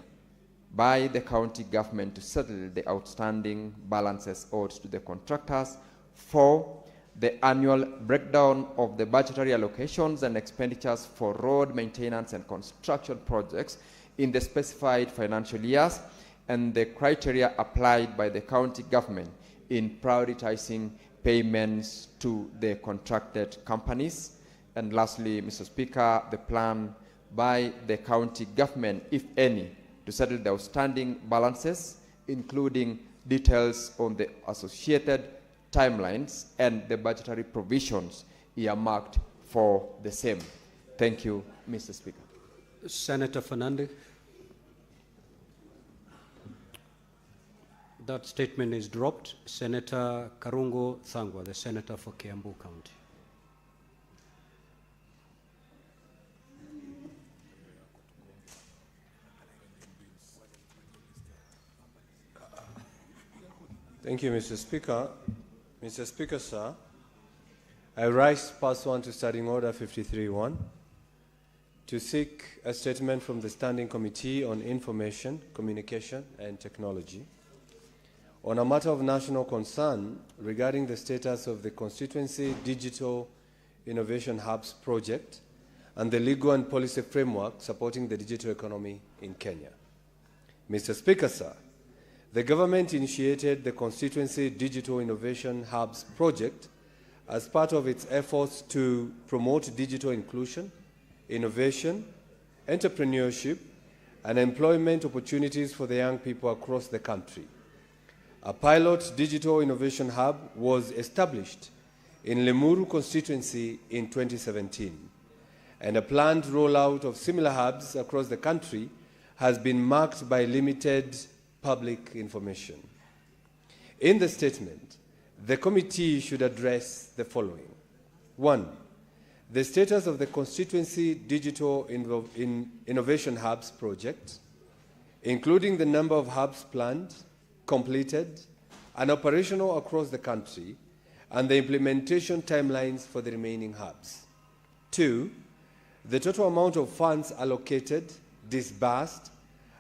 by the county government to settle the outstanding balances owed to the contractors. 4, the annual breakdown of the budgetary allocations and expenditures for road maintenance and construction projects in the specified financial years, and the criteria applied by the county government in prioritizing payments to the contracted companies. And lastly, Mr. Speaker, the plan by the county government, if any, to settle the outstanding balances, including details on the associated timelines and the budgetary provisions earmarked for the same. Thank you, Mr. Speaker.
Senator Fernandez. That statement is dropped. Senator Karungo Thangwa, the Senator for Kiambu County.
Thank you, Mr. Speaker. Mr. Speaker, sir, I rise pursuant to Standing Order 53.1 to seek a statement from the Standing Committee on Information, Communication and Technology on a matter of national concern regarding the status of the Constituency Digital Innovation Hubs project and the legal and policy framework supporting the digital economy in Kenya. Mr. Speaker, sir, the government initiated the Constituency Digital Innovation Hubs project as part of its efforts to promote digital inclusion, innovation, entrepreneurship, and employment opportunities for the young people across the country. A pilot digital innovation hub was established in Limuru constituency in 2017, and a planned rollout of similar hubs across the country has been marked by limited public information. In the statement, the committee should address the following. 1, the status of the Constituency Digital Innovation Hubs project, including the number of hubs planned, completed, and operational across the country, and the implementation timelines for the remaining hubs. 2, the total amount of funds allocated, disbursed,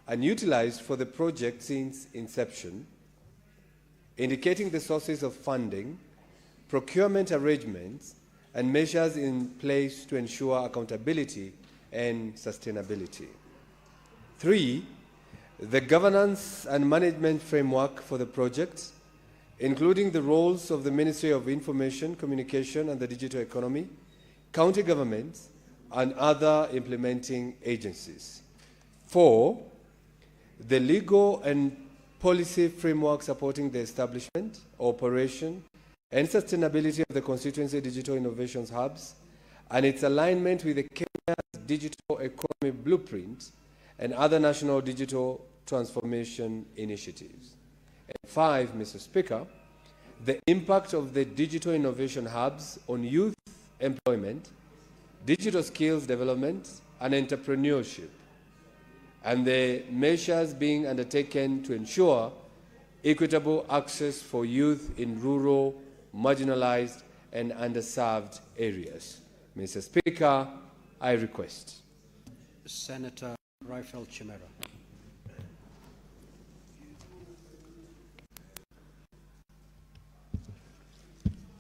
and utilized for the project since inception, indicating the sources of funding, procurement arrangements, and measures in place to ensure accountability and sustainability. 3, the governance and management framework for the project, including the roles of the Ministry of Information, Communication and the Digital Economy, county governments, and other implementing agencies. 4, the legal and policy framework supporting the establishment, operation, and sustainability of the Constituency Digital Innovations Hubs, and its alignment with the Kenya's Digital Economy Blueprint and other national digital transformation initiatives. And 5, Mr. Speaker, the impact of the Digital Innovation Hubs on youth employment, digital skills development, and entrepreneurship, and the measures being undertaken to ensure equitable access for youth in rural, marginalized, and underserved areas. Mr. Speaker, I request.
Senator Rafael Chimera.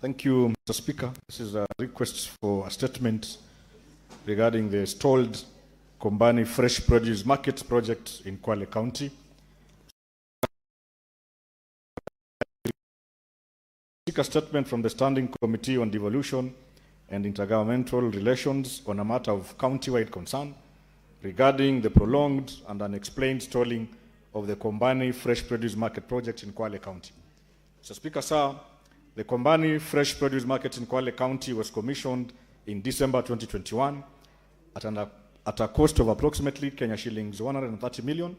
Thank you, Mr. Speaker. This is a request for a statement regarding the stalled Kombani Fresh Produce Market project in Kwale County. Seek a statement from the Standing Committee on Devolution and Intergovernmental Relations on a matter of county-wide concern regarding the prolonged and unexplained stalling of the Kombani Fresh Produce Market project in Kwale County. Mr. Speaker, sir, the Kombani Fresh Produce Market in Kwale County was commissioned in December 2021 at a cost of approximately Kenya shillings 130 million.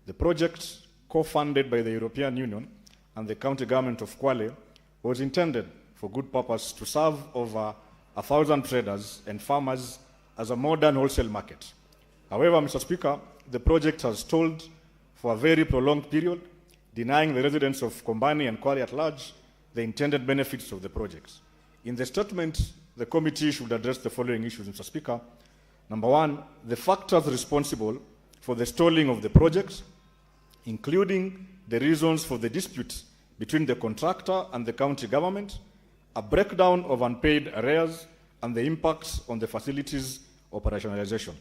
The project, co-funded by the European Union and the county government of Kwale, was intended for good purpose to serve over 1,000 traders and farmers as a modern wholesale market. However, Mr. Speaker, the project has stalled for a very prolonged period, denying the residents of Kombani and Kwale at large the intended benefits of the projects. In the statement, the committee should address the following issues, Mr. Speaker. Number 1, the factors responsible for the stalling of the projects. including the reasons for the dispute between the contractor and the county government, a breakdown of unpaid arrears, and the impacts on the facilities operationalization.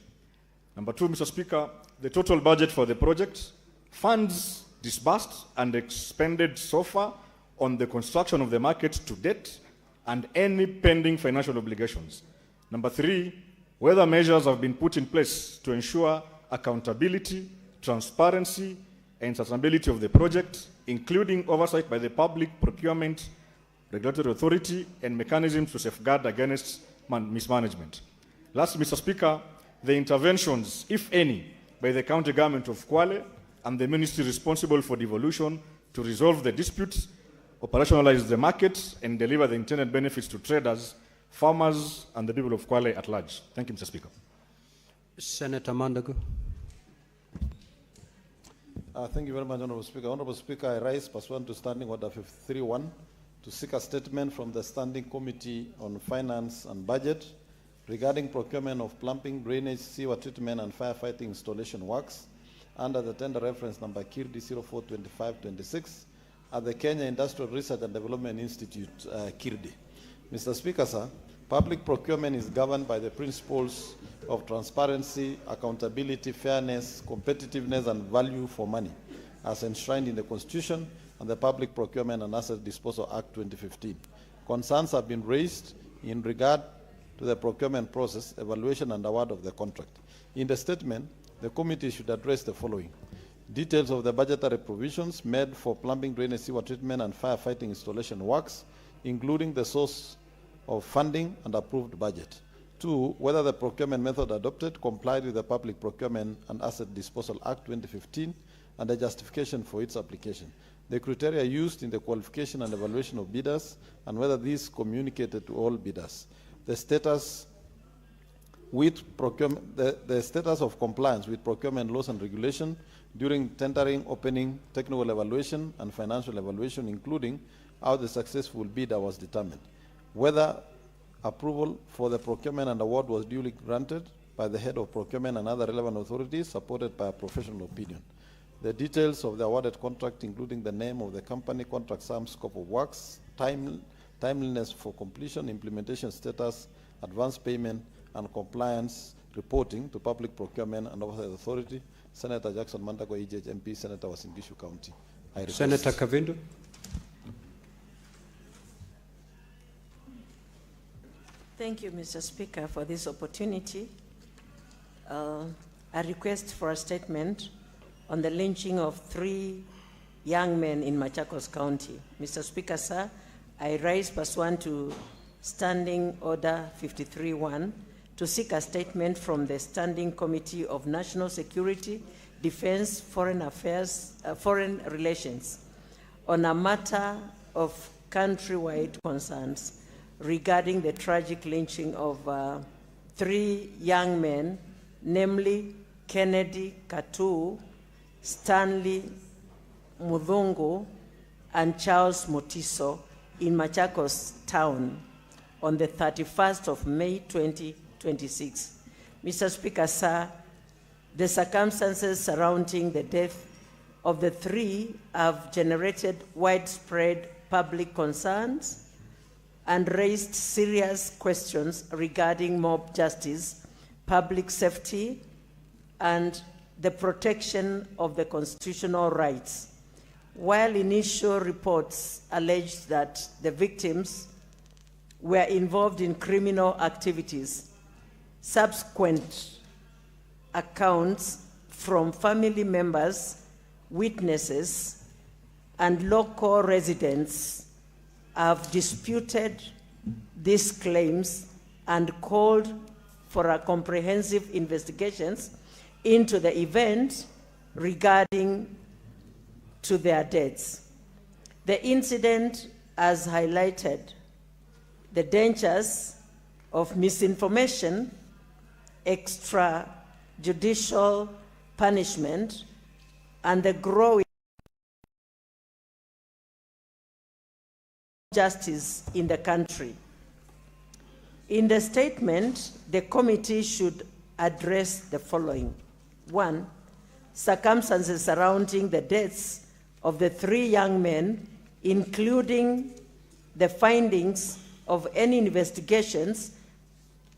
Number two, Mr. Speaker, the total budget for the project, funds disbursed and expended so far on the construction of the market to date, and any pending financial obligations. Number three, whether measures have been put in place to ensure accountability, transparency, and sustainability of the project, including oversight by the Public Procurement Regulatory Authority and mechanisms to safeguard against mismanagement. Last, Mr. Speaker, the interventions, if any, by the county government of Kwale and the ministry responsible for devolution to resolve the disputes, operationalize the market, and deliver the intended benefits to traders, farmers, and the people of Kwale at large. Thank you, Mr. Speaker.
Senator Mandago.
Thank you very much, Honorable Speaker. Honorable Speaker, I rise pursuant to Standing Order 53.1 to seek a statement from the Standing Committee on Finance and Budget regarding procurement of plumbing, drainage, sewer treatment, and firefighting installation works under the tender reference number KIRD 042526 at the Kenya Industrial Research and Development Institute, KIRDI. Mr. Speaker, sir, public procurement is governed by the principles of transparency, accountability, fairness, competitiveness, and value for money, as enshrined in the Constitution and the Public Procurement and Asset Disposal Act 2015. Concerns have been raised in regard to the procurement process, evaluation, and award of the contract. In the statement, the committee should address the following: details of the budgetary provisions made for plumbing, drainage, sewer treatment, and firefighting installation works, including the source of funding and approved budget. 2, whether the procurement method adopted complied with the Public Procurement and Asset Disposal Act 2015 and the justification for its application. The criteria used in the qualification and evaluation of bidders, and whether these communicated to all bidders. The status with procurement, the status of compliance with procurement laws and regulation during tendering, opening, technical evaluation, and financial evaluation, including how the successful bidder was determined. Whether approval for the procurement and award was duly granted by the head of procurement and other relevant authorities, supported by a professional opinion. The details of the awarded contract, including the name of the company, contract sum, scope of works, timeliness for completion, implementation status, advance payment, and compliance reporting to Public Procurement and Oversight Authority. Senator Jackson Mandago, EJH MP, Senator Uasin Gishu County.
Senator Kavindu.
Thank you, Mr. Speaker, for this opportunity. A request for a statement on the lynching of 3 young men in Machakos County. Mr. Speaker, sir, I rise pursuant to Standing Order 53.1 to seek a statement from the Standing Committee of National Security, Defense, Foreign Affairs, Foreign Relations on a matter of countrywide concerns regarding the tragic lynching of 3 young men, namely Kennedy Katu, Stanley Mudhungu, and Charles Motiso in Machakos town on the 31st of May 2026. Mr. Speaker, sir, the circumstances surrounding the death of the 3 have generated widespread public concerns and raised serious questions regarding mob justice, public safety, and the protection of the constitutional rights. While initial reports alleged that the victims were involved in criminal activities, subsequent accounts from family members, witnesses, and local residents have disputed these claims and called for a comprehensive investigations into the event regarding to their deaths. The incident has highlighted the dangers of misinformation, extrajudicial punishment, and the growing justice in the country. In the statement, the committee should address the following. 1, circumstances surrounding the deaths of the 3 young men, including the findings of any investigations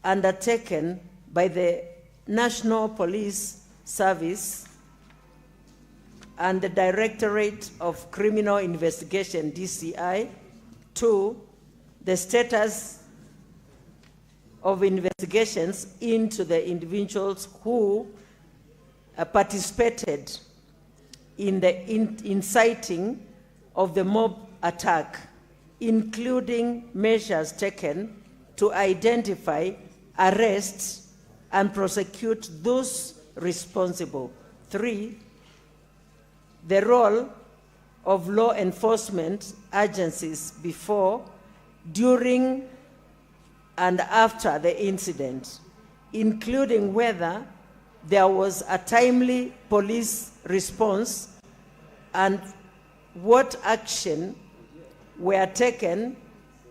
undertaken by the National Police Service and the Directorate of Criminal Investigation, DCI. 2, the status of investigations into the individuals who participated in the inciting of the mob attack, including measures taken to identify, arrest, and prosecute those responsible. 3, the role of law enforcement agencies before, during, and after the incident, including whether there was a timely police response and what action were taken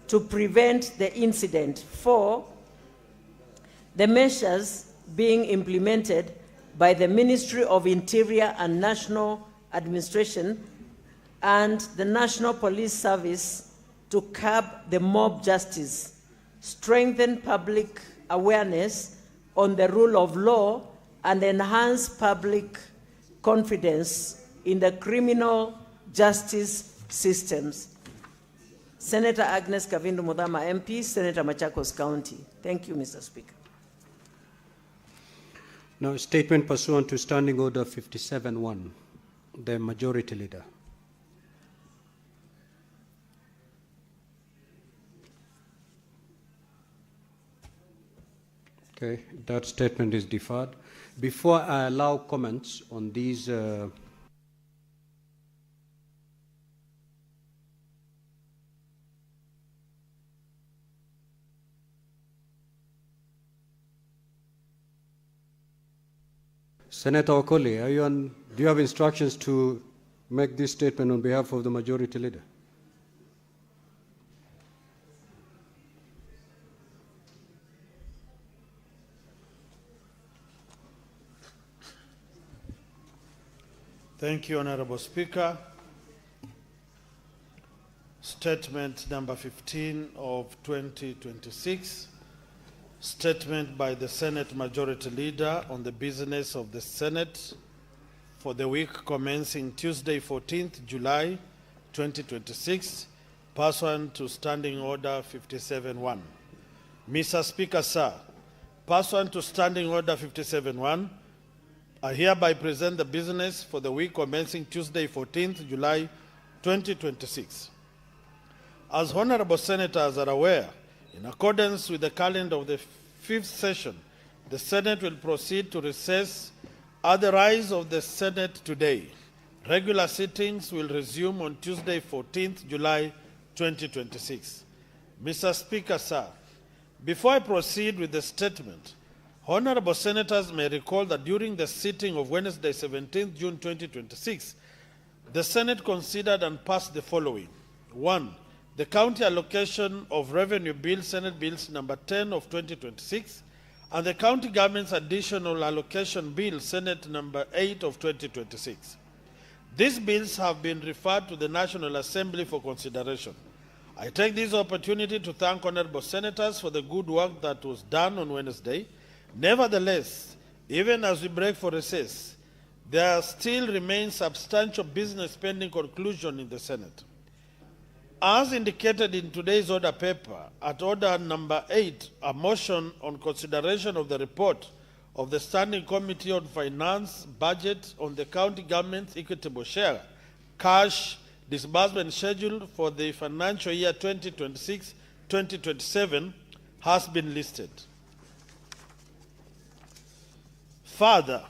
to prevent the incident. 4, the measures being implemented by the Ministry of Interior and National Administration and the National Police Service to curb the mob justice, strengthen public awareness on the rule of law, and enhance public confidence in the criminal justice systems. Senator Agnes Kavindu Mudhama, MP, Senator Machakos County. Thank you, Mr. Speaker.
Now, statement pursuant to Standing Order 57-1, the Majority Leader. Okay, that statement is deferred. Before I allow comments on these Senator Okoli, do you have instructions to make this statement on behalf of the Majority Leader?
Thank you, Honorable Speaker. Statement number 15 of 2026. Statement by the Senate Majority Leader on the business of the Senate for the week commencing Tuesday, 14th July 2026, pursuant to Standing Order 57-1. Mr. Speaker, sir, pursuant to Standing Order 57-1, I hereby present the business for the week commencing Tuesday, 14th July 2026. As honorable senators are aware, in accordance with the calendar of the 5th session, the Senate will proceed to recess at the rise of the Senate today. Regular sittings will resume on Tuesday, 14th July 2026. Mr. Speaker, sir, before I proceed with the statement, honorable senators may recall that during the sitting of Wednesday, 17th June 2026, the Senate considered and passed the following. 1. The County Allocation of Revenue Bill, Senate Bills number 10 of 2026, and the County Government's Additional Allocation Bill, Senate number 8 of 2026. These bills have been referred to the National Assembly for consideration. I take this opportunity to thank honorable senators for the good work that was done on Wednesday. Nevertheless, even as we break for recess, there still remains substantial business pending conclusion in the Senate. As indicated in today's order paper, at order number 8, a motion on consideration of the report of the Standing Committee on Finance Budget on the County Government's Equitable Share Cash Disbursement Schedule for the financial year 2026-2027 has been listed. Further,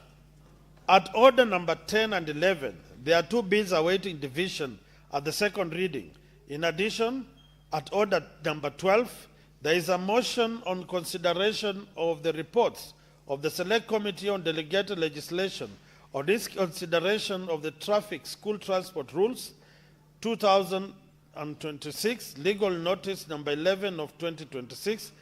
at order number 10 and 11, there are 2 bills awaiting division at the second reading. In addition, at order number 12, there is a motion on consideration of the reports of the Select Committee on Delegated Legislation on this consideration of the Traffic School Transport Rules 2026, Legal Notice number 11 of 2026,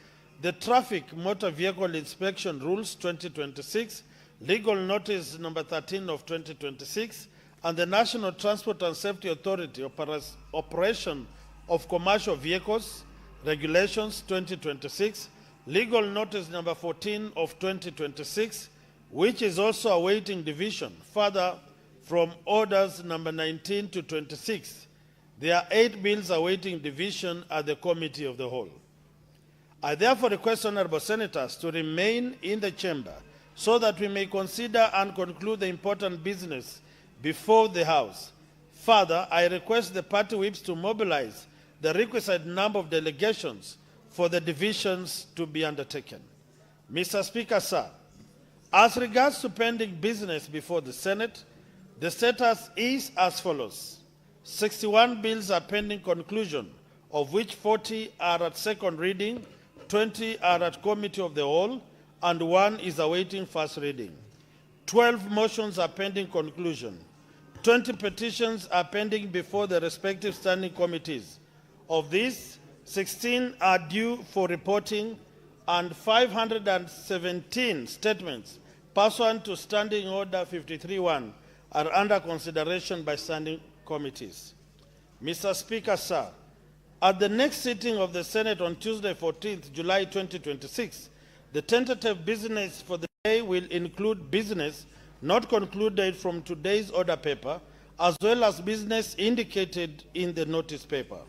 the Traffic Motor Vehicle Inspection Rules 2026, Legal Notice number 13 of 2026, and the National Transport and Safety Authority Operation of Commercial Vehicles Regulations 2026, Legal Notice number 14 of 2026, which is also awaiting division further from orders number 19 to 26. There are 8 bills awaiting division at the Committee of the Whole. I therefore request honorable senators to remain in the chamber so that we may consider and conclude the important business before the House. Further, I request the party whips to mobilize the requisite number of delegations for the divisions to be undertaken. Mr. Speaker, sir, as regards to pending business before the Senate, the status is as follows. 61 bills are pending conclusion, of which 40 are at second reading, 20 are at Committee of the Whole, and 1 is awaiting first reading. 12 motions are pending conclusion. 20 petitions are pending before the respective standing committees. Of these, 16 are due for reporting, and 517 statements pursuant to Standing Order 53-1 are under consideration by standing committees. Mr. Speaker, sir, at the next sitting of the Senate on Tuesday, 14th July 2026, the tentative business for the day will include business not concluded from today's order paper, as well as business indicated in the notice paper.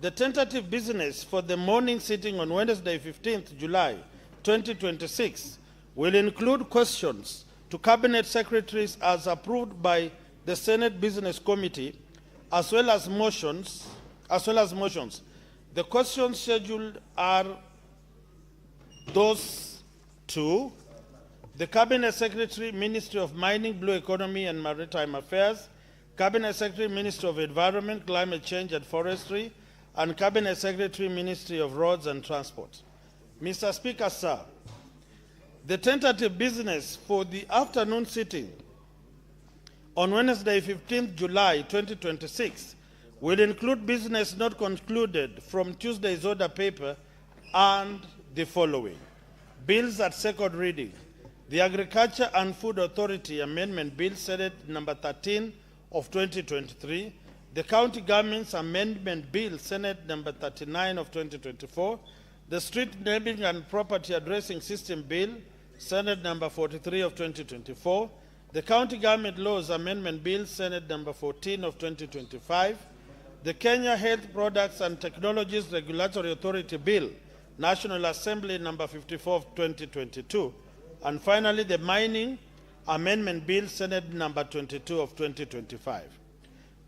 The tentative business for the morning sitting on Wednesday, 15th July 2026, will include questions to Cabinet Secretaries as approved by the Senate Business Committee, as well as motions. The questions scheduled are those to the Cabinet Secretary, Ministry of Mining, Blue Economy and Maritime Affairs, Cabinet Secretary, Ministry of Environment, Climate Change and Forestry, and Cabinet Secretary, Ministry of Roads and Transport. Mr. Speaker, sir, the tentative business for the afternoon sitting on Wednesday, 15th July 2026, will include business not concluded from Tuesday's order paper and the following. Bills at second reading. The Agriculture and Food Authority Amendment Bill, Senate number 13 of 2023. The County Government's Amendment Bill, Senate number 39 of 2024. The Street Naming and Property Addressing System Bill, Senate number 43 of 2024. The County Government Laws Amendment Bill, Senate number 14 of 2025. The Kenya Health Products and Technologies Regulatory Authority Bill, National Assembly number 54 of 2022. And finally, the Mining Amendment Bill, Senate number 22 of 2025.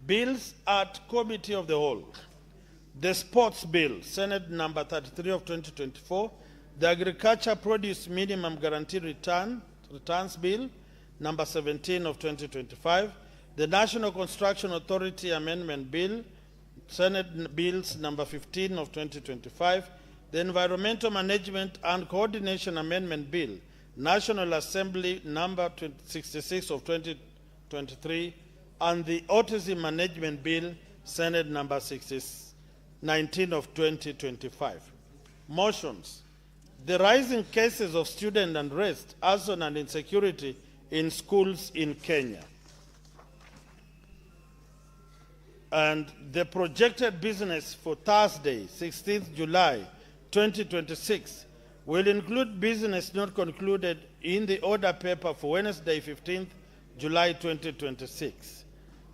Bills at Committee of the Whole. The Sports Bill, Senate number 33 of 2024. The Agriculture Produce Minimum Guarantee Returns Bill, number 17 of 2025. The National Construction Authority Amendment Bill, Senate Bills number 15 of 2025. The Environmental Management and Coordination Amendment Bill, National Assembly number 66 of 2023, and the Autism Management Bill, Senate number 19 of 2025. Motions. The rising cases of student unrest, arson and insecurity in schools in Kenya. And the projected business for Thursday, 16th July 2026, will include business not concluded in the order paper for Wednesday, 15th July 2026,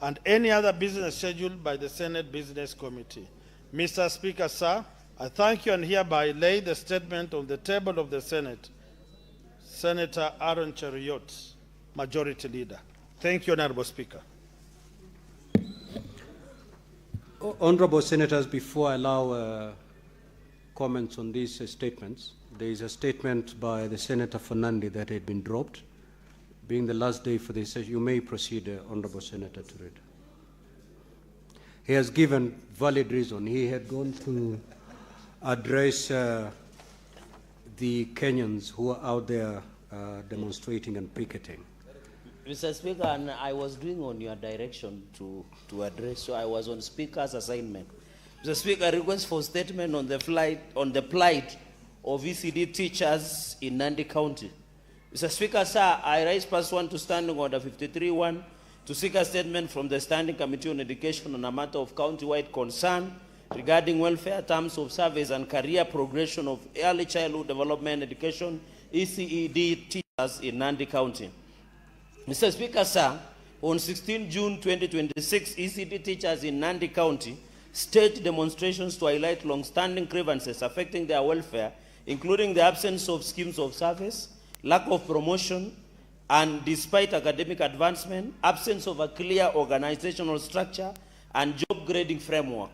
and any other business scheduled by the Senate Business Committee. Mr. Speaker, sir, I thank you and hereby lay the statement on the table of the Senate. Senator Aaron Cheruiyot, Majority Leader. Thank you, Honorable Speaker.
Honorable Senators, before I allow comments on these statements, there is a statement by the Senator Fernandi that had been dropped. Being the last day for this session, you may proceed, Honorable Senator, to read. He has given valid reason. He had gone to address the Kenyans who are out there demonstrating and picketing.
Mr. Speaker, and I was doing on your direction to address, so I was on Speaker's assignment. Mr. Speaker, I request for statement on the plight of ECD teachers in Nandi County. Mr. Speaker, sir, I rise pursuant to Standing Order 53.1 to seek a statement from the Standing Committee on Education on a matter of county-wide concern regarding welfare, terms of service, and career progression of early childhood development education (ECED) teachers in Nandi County. Mr. Speaker, sir, on 16 June 2026, ECD teachers in Nandi County staged demonstrations to highlight long-standing grievances affecting their welfare, including the absence of schemes of service, lack of promotion, and despite academic advancement, absence of a clear organizational structure and job grading framework,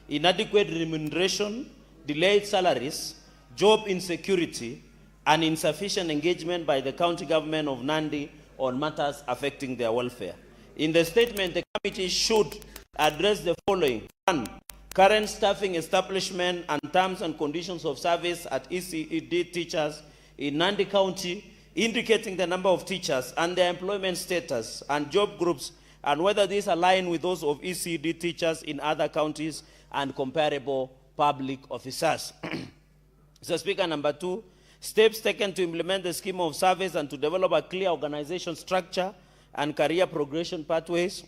inadequate remuneration, delayed salaries, job insecurity, and insufficient engagement by the county government of Nandi on matters affecting their welfare. In the statement, the committee should address the following. 1. Current staffing establishment and terms and conditions of service at ECED teachers in Nandi County, indicating the number of teachers and their employment status and job groups, and whether these align with those of ECED teachers in other counties and comparable public officers. Mr. Speaker, number 2, steps taken to implement the scheme of service and to develop a clear organization structure and career progression pathways.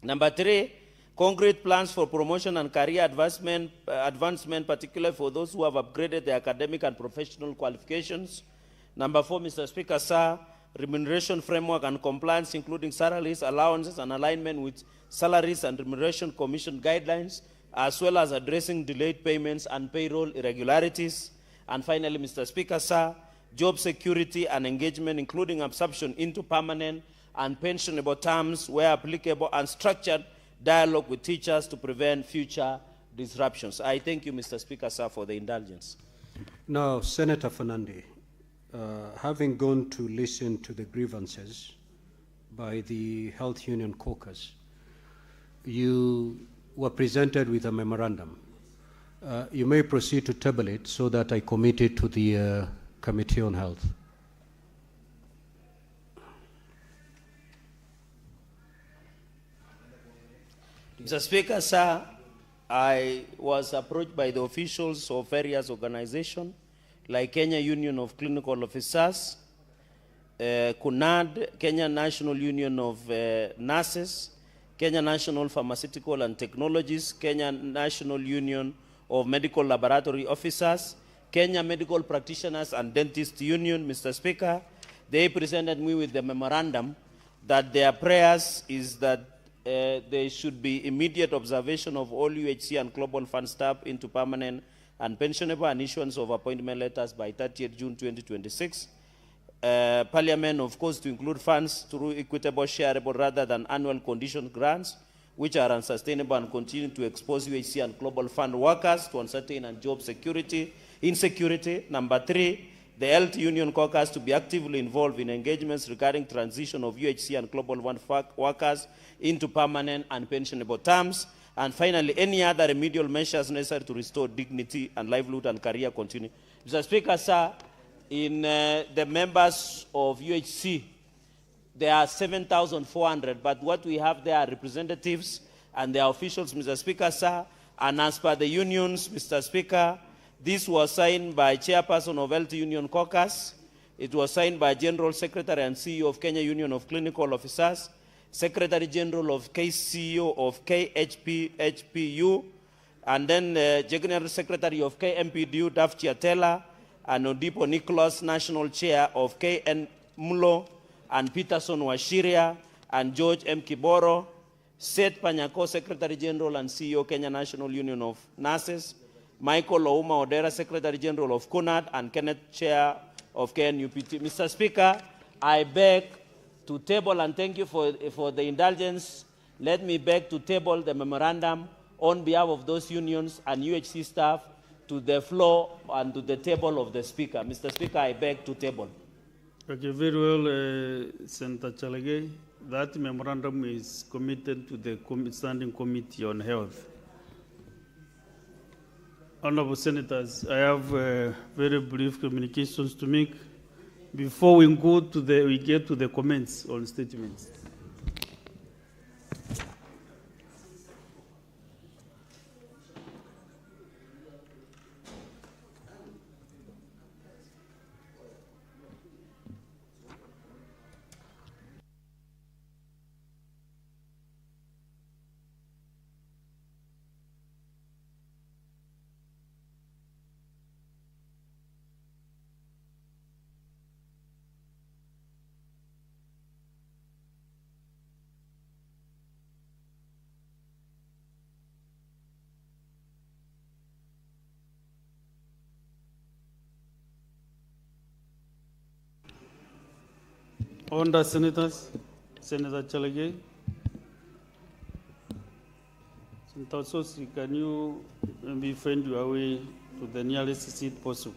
Number 3, concrete plans for promotion and career advancement, particularly for those who have upgraded their academic and professional qualifications. Number 4, Mr. Speaker, sir, remuneration framework and compliance, including salaries, allowances, and alignment with salaries and remuneration commission guidelines, as well as addressing delayed payments and payroll irregularities. And finally, Mr. Speaker, sir, job security and engagement, including absorption into permanent and pensionable terms where applicable, and structured dialogue with teachers to prevent future disruptions. I thank you, Mr. Speaker, sir, for the indulgence.
Now, Senator Fernandi, having gone to listen to the grievances by the Health Union Caucus, you were presented with a memorandum. You may proceed to table it so that I commit it to the Committee on Health.
Mr. Speaker, sir, I was approached by the officials of various organizations like Kenya Union of Clinical Officers, KUNAD, Kenya National Union of Nurses, Kenya National Pharmaceutical and Technologies, Kenya National Union of Medical Laboratory Officers, Kenya Medical Practitioners and Dentists Union. Mr. Speaker, they presented me with the memorandum that their prayers is that there should be immediate observation of all UHC and Global Fund staff into permanent and pensionable, and issuance of appointment letters by 30th June 2026. Parliament, of course, to include funds through equitable, shareable, rather than annual condition grants, which are unsustainable and continue to expose UHC and Global Fund workers to uncertain and job insecurity. Number 3, the Health Union Caucus to be actively involved in engagements regarding transition of UHC and Global Fund workers into permanent and pensionable terms. And finally, any other remedial measures necessary to restore dignity and livelihood and career continuity. Mr. Speaker, sir, in the members of UHC, there are 7,400, but what we have there are representatives and their officials, Mr. Speaker, sir, and as per the unions, Mr. Speaker, this was signed by Chairperson of Health Union Caucus. It was signed by General Secretary and CEO of Kenya Union of Clinical Officers, Secretary General of CEO of KHPHPU, and then General Secretary of KMPDU, Daf Chiatela, and Odipo Nicholas, National Chair of KNMLO, and Peterson Washiria, and George M. Kiboro, Seth Panyako, Secretary General and CEO, Kenya National Union of Nurses, Michael Ouma Odera, Secretary General of KUNAD, and Kenneth, Chair of KNUPT. Mr. Speaker, I beg to table, and thank you for the indulgence. Let me beg to table the memorandum on behalf of those unions and UHC staff to the floor and to the table of the Speaker. Mr. Speaker, I beg to table.
Okay, very well, Senator Chalage. That memorandum is committed to the Standing Committee on Health. Honorable Senators, I have very brief communications to make before we get to the comments on statements.
Honourable Senators, Senator Chalagay. Senator Sosi, can you maybe find your way to the nearest seat possible?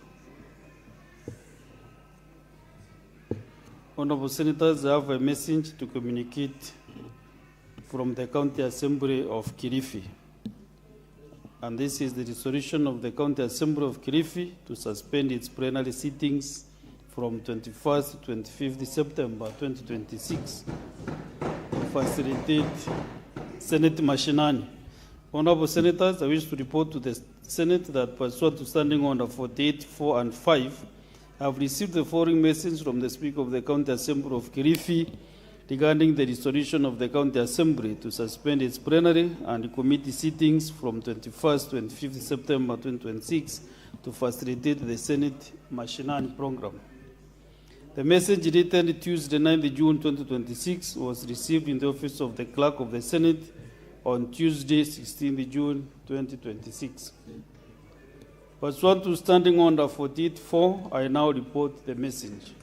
Honourable Senators, I have a message to communicate from the County Assembly of Kilifi. And this is the resolution of the County Assembly of Kilifi to suspend its plenary sittings from 21st to 25th September 2026 to facilitate Senate Mashinani. Honourable Senators, I wish to report to the Senate that pursuant to Standing Order 48, 4 and 5, I have received the following message from the Speaker of the County Assembly of Kilifi regarding the resolution of the County Assembly to suspend its plenary and committee sittings from 21st to 25th September 2026 to facilitate the Senate Mashinani program. The message written Tuesday, 9th June 2026 was received in the office of the Clerk of the Senate on Tuesday, 16th June 2026. Pursuant to Standing Order 48.4, I now report the message.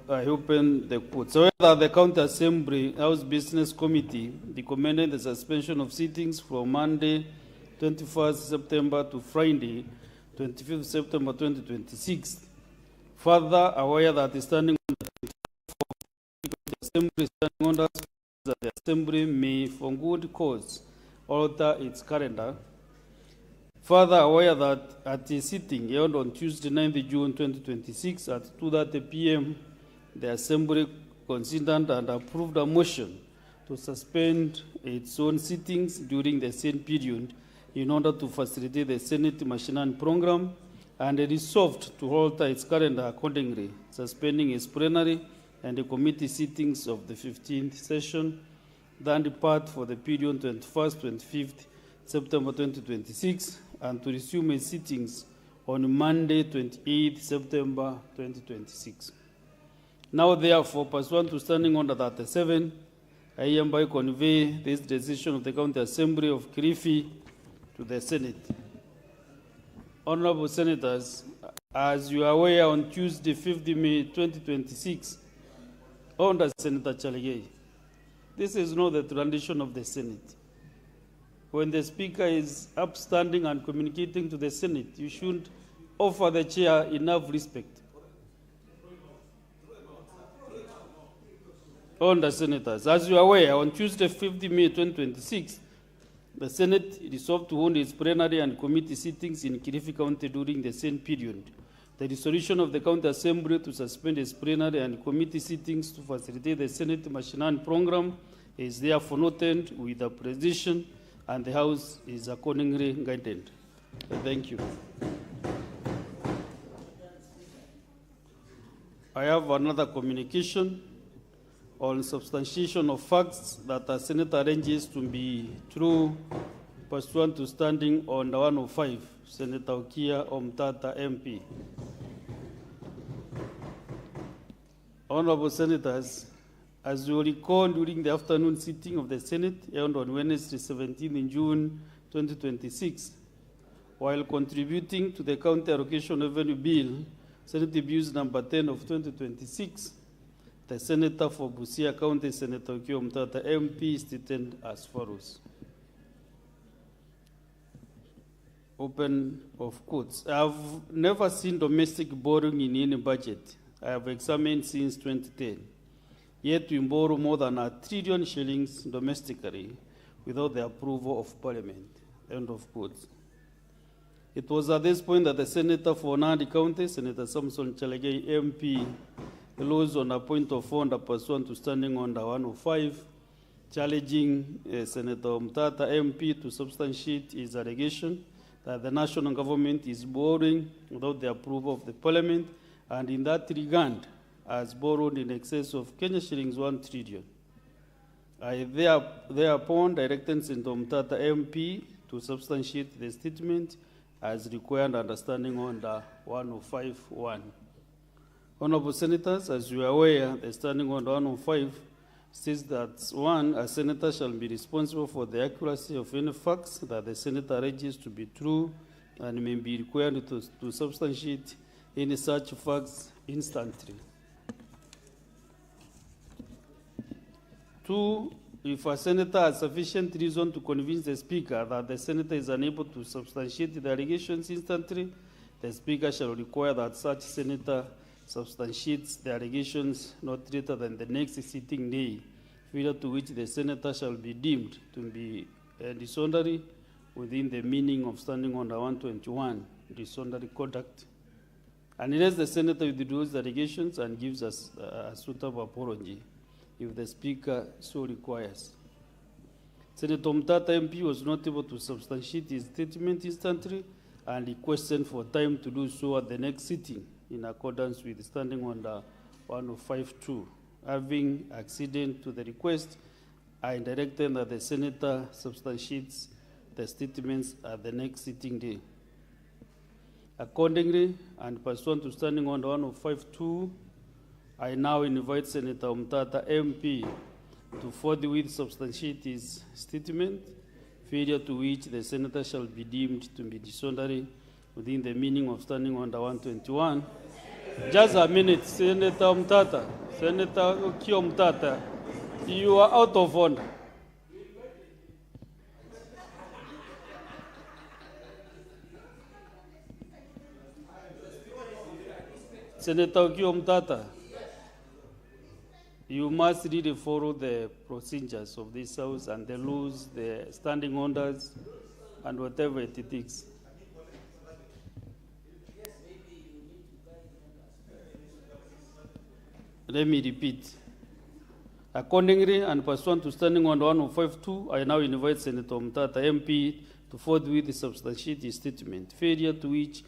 I open the quote. So that the County Assembly House Business Committee recommended the suspension of sittings from Monday, 21st September to Friday, 25th September 2026. Further, aware that the Standing Order the Assembly Standing Orders that the Assembly may, for good cause, alter its calendar. Further, aware that at a sitting held on Tuesday, 9th June 2026 at 2:30 p.m., the Assembly considered and approved a motion to suspend its own sittings during the same period in order to facilitate the Senate Mashinani program, and resolved to alter its calendar accordingly, suspending its plenary and the committee sittings of the 15th session, then depart for the period 21st, 25th September 2026, and to resume its sittings on Monday, 28th September 2026. Now, therefore, pursuant to Standing Order 37, I hereby convey this decision of the County Assembly of Kilifi to the Senate. Honourable Senators, as you are aware, on Tuesday, 5th May 2026, under Senator Chalagay, this is not the tradition of the Senate. When the Speaker is upstanding and communicating to the Senate, you should offer the Chair enough respect. Under Senators, as you are aware, on Tuesday, 5th May 2026, the Senate resolved to hold its plenary and committee sittings in Kilifi County during the same period. The resolution of the County Assembly to suspend its plenary and committee sittings to facilitate the Senate Mashinani program is therefore noted with the precision, and the House is accordingly guided. Thank you. I have another communication on substantiation of facts that the Senate arranges to be true pursuant to Standing Order 105, Senator Okia Omtata MP. Honorable Senators, as you recall, during the afternoon sitting of the Senate held on Wednesday, 17 June 2026, while contributing to the County Allocation Revenue Bill, Senate Abuse number 10 of 2026, the Senator for Busia County, Senator Okia Omtata MP, stated as follows. Open of quotes. I have never seen domestic borrowing in any budget I have examined since 2010. Yet we borrow more than 1 trillion shillings domestically without the approval of Parliament. End of quotes. It was at this point that the Senator for Nandi County, Senator Samson Chalagay MP, rose on a point of order pursuant to Standing Order 105, challenging Senator Omtata MP to substantiate his allegation that the national government is borrowing without the approval of the Parliament, and in that regard has borrowed in excess of Kenya shillings 1 trillion. I thereupon directed Senator Omtata MP to substantiate the statement as required under Standing Order 105.1. Honorable Senators, as you are aware, the Standing Order 105 says that, 1, a senator shall be responsible for the accuracy of any facts that the senator alleges to be true and may be required to substantiate any such facts instantly. 2, if a senator has sufficient reason to convince the speaker that the senator is unable to substantiate the allegations instantly, the speaker shall require that such senator substantiates the allegations not later than the next sitting day, failure to which the senator shall be deemed to be disorderly within the meaning of Standing Order 121, disorderly conduct, unless the senator withdraws the allegations and gives us a suitable apology, if the speaker so requires. Senator Mtata MP was not able to substantiate his statement instantly and requested for time to do so at the next sitting in accordance with Standing Order 1052. Having acceded to the request, I directed that the senator substantiates the statements at the next sitting day. Accordingly, and pursuant to Standing Order 1052, I now invite Senator Mtata MP to forthwith substantiate his statement, failure to which the senator shall be deemed to be disorderly within the meaning of Standing Order 121. Just a minute, Senator Mtata. Senator Kio Mtata, you are out of order. Senator Kio Mtata, you must really follow the procedures of this House and the rules, the standing orders, and whatever it takes. Let me repeat. Accordingly, and pursuant to Standing Order 1052, I now invite Senator Mtata MP to forthwith substantiate his statement, failure to which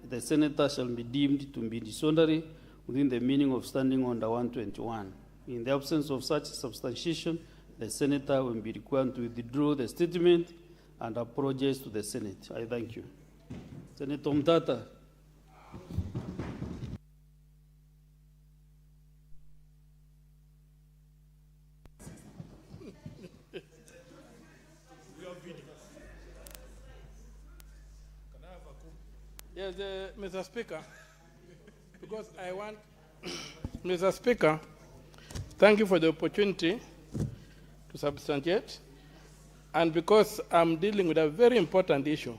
the senator shall be deemed to be disorderly within the meaning of Standing Order 121. In the absence of such substantiation, the senator will be required to withdraw the statement and apologize to the Senate. I thank you. Senator Mtata.
Yes, Mr. Speaker, because I want, Mr. Speaker, thank you for the opportunity to substantiate, and because I'm dealing with a very important issue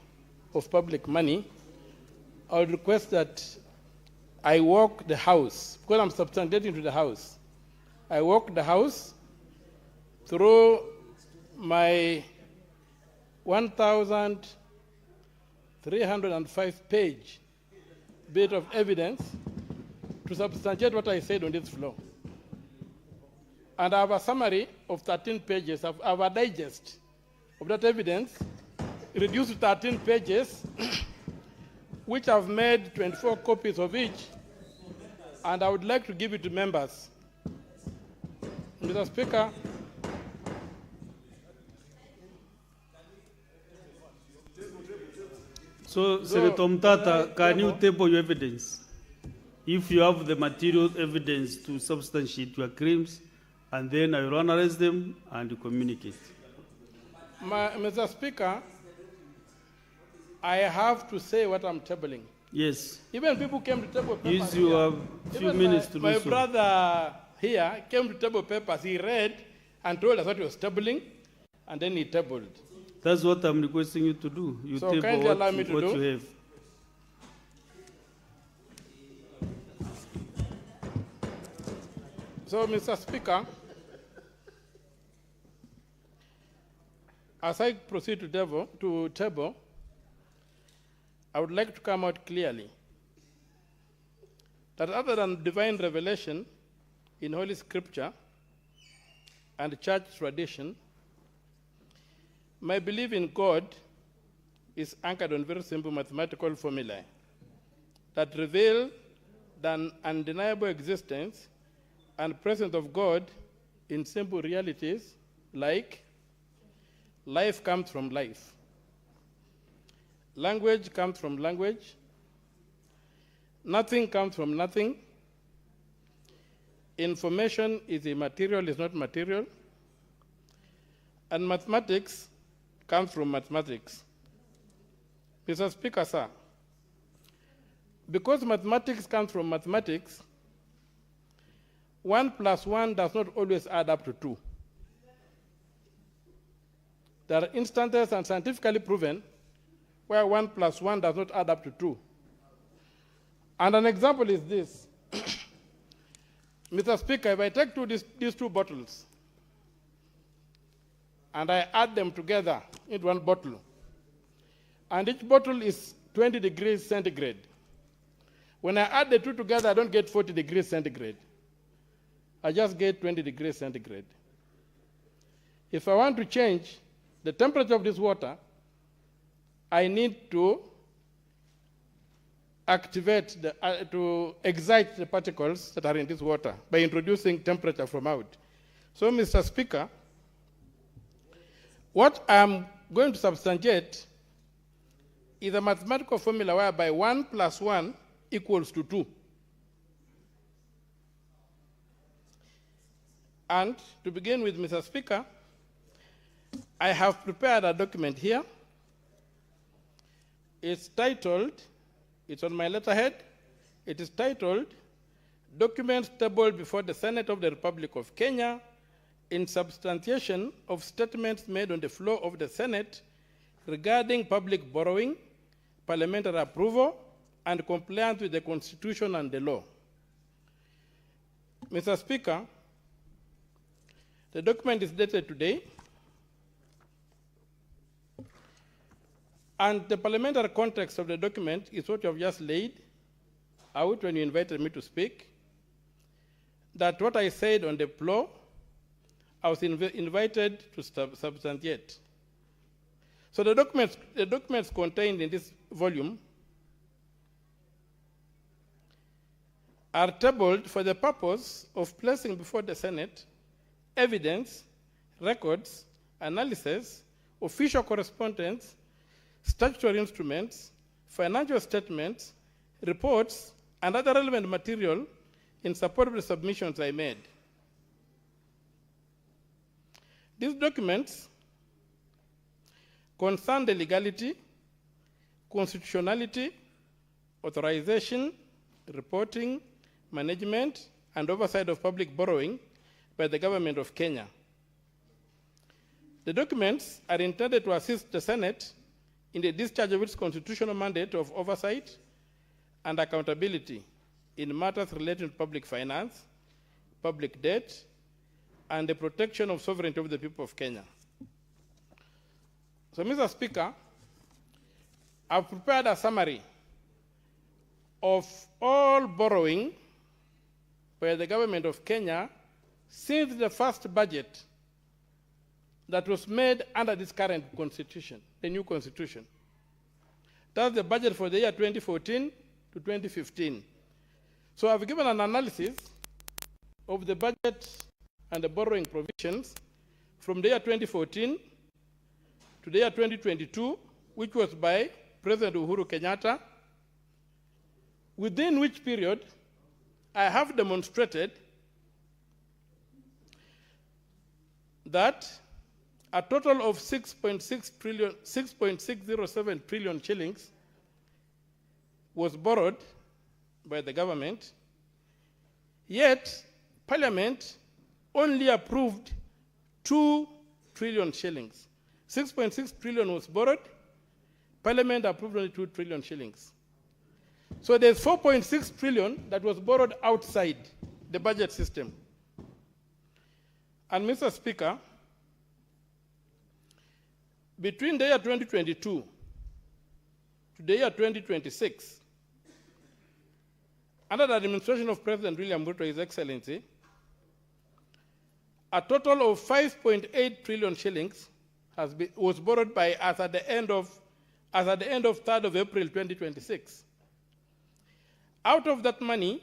of public money, I would request that I walk the House, because I'm substantiating to the House. I walk the House through my 1,305-page bit of evidence to substantiate what I said on this floor. And I have a summary of 13 pages. I have a digest of that evidence, reduced to 13 pages, which I've made 24 copies of each, and I would like to give it to members. Mr. Speaker,
So, Senator Mtata, can you table your evidence? If you have the material evidence to substantiate your claims, and then I will analyze them and communicate.
Mr. Speaker, I have to say what I'm tabling.
Yes.
Even people came to table papers.
Yes, you have a few minutes to do so.
My brother here came to table papers. He read and told us what he was tabling, and then he tabled.
That's what I'm requesting you to do. You
So
table
kindly allow me to
what
do.
you have.
So, Mr. Speaker, as I proceed to table, I would like to come out clearly that other than divine revelation in Holy Scripture and church tradition, my belief in God is anchored on very simple mathematical formulae that reveal the undeniable existence and presence of God in simple realities like life comes from life, language comes from language, nothing comes from nothing, information is immaterial, is not material, and mathematics comes from mathematics. Mr. Speaker, sir, because mathematics comes from mathematics, 1 + 1 does not always add up to 2. There are instances and scientifically proven where 1 + 1 does not add up to 2. And an example is this. Mr. Speaker, if I take these two bottles and I add them together in one bottle, and each bottle is 20 degrees centigrade. When I add the two together, I don't get 40 degrees centigrade. I just get 20 degrees centigrade. If I want to change the temperature of this water, I need to activate, to excite the particles that are in this water by introducing temperature from out. So, Mr. Speaker, what I'm going to substantiate is a mathematical formula whereby 1 + 1 equals to 2. And to begin with, Mr. Speaker, I have prepared a document here. It's titled, it's on my letterhead, it is titled, Documents Tabled Before the Senate of the Republic of Kenya in Substantiation of Statements Made on the Floor of the Senate regarding public borrowing, parliamentary approval, and compliance with the Constitution and the law. Mr. Speaker, the document is dated today, and the parliamentary context of the document is what you have just laid out when you invited me to speak, that what I said on the floor, I was invited to substantiate. So the documents contained in this volume are tabled for the purpose of placing before the Senate evidence, records, analysis, official correspondence, statutory instruments, financial statements, reports, and other relevant material in support of the submissions I made. These documents concern the legality, constitutionality, authorization, reporting, management, and oversight of public borrowing by the government of Kenya. The documents are intended to assist the Senate in the discharge of its constitutional mandate of oversight and accountability in matters relating to public finance, public debt, and the protection of sovereignty of the people of Kenya. So, Mr. Speaker, I've prepared a summary of all borrowing by the government of Kenya since the first budget that was made under this current constitution, the new constitution. That's the budget for the year 2014 to 2015. So I've given an analysis of the budget and the borrowing provisions from the year 2014 to the year 2022, which was by President Uhuru Kenyatta, within which period I have demonstrated that a total of 6.607 trillion shillings was borrowed by the government, yet Parliament only approved 2 trillion shillings. 6.6 trillion was borrowed, Parliament approved only 2 trillion shillings. So there's 4.6 trillion that was borrowed outside the budget system. And Mr. Speaker, between the year 2022 to the year 2026, under the administration of President William Ruto, His Excellency, a total of 5.8 trillion shillings was borrowed by us at the end of 3rd of April 2026. Out of that money,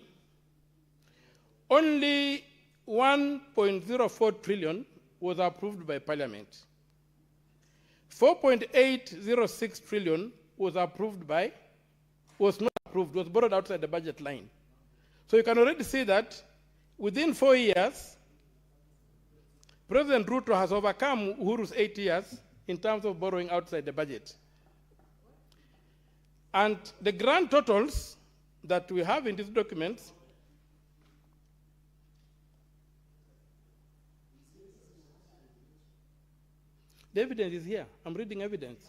only 1.04 trillion was approved by Parliament. 4.806 trillion was not approved, was borrowed outside the budget line. So you can already see that within 4 years, President Ruto has overcome Uhuru's 8 years in terms of borrowing outside the budget. And the grand totals that we have in these documents
The evidence is here. I'm reading evidence.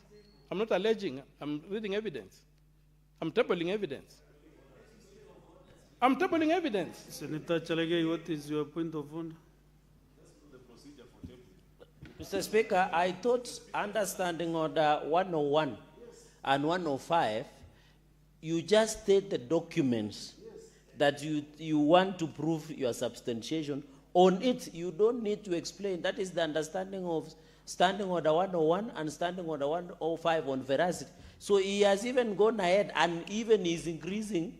I'm not alleging. I'm reading evidence. I'm tabling evidence. I'm tabling evidence.
Senator Chalege, what is your point of order?
Mr. Speaker, I thought understanding order 101 and 105, you just state the documents that you want to prove your substantiation. On it, you don't need to explain. That is the understanding of Standing Order 101 and Standing Order 105 on veracity. So he has even gone ahead and even is increasing,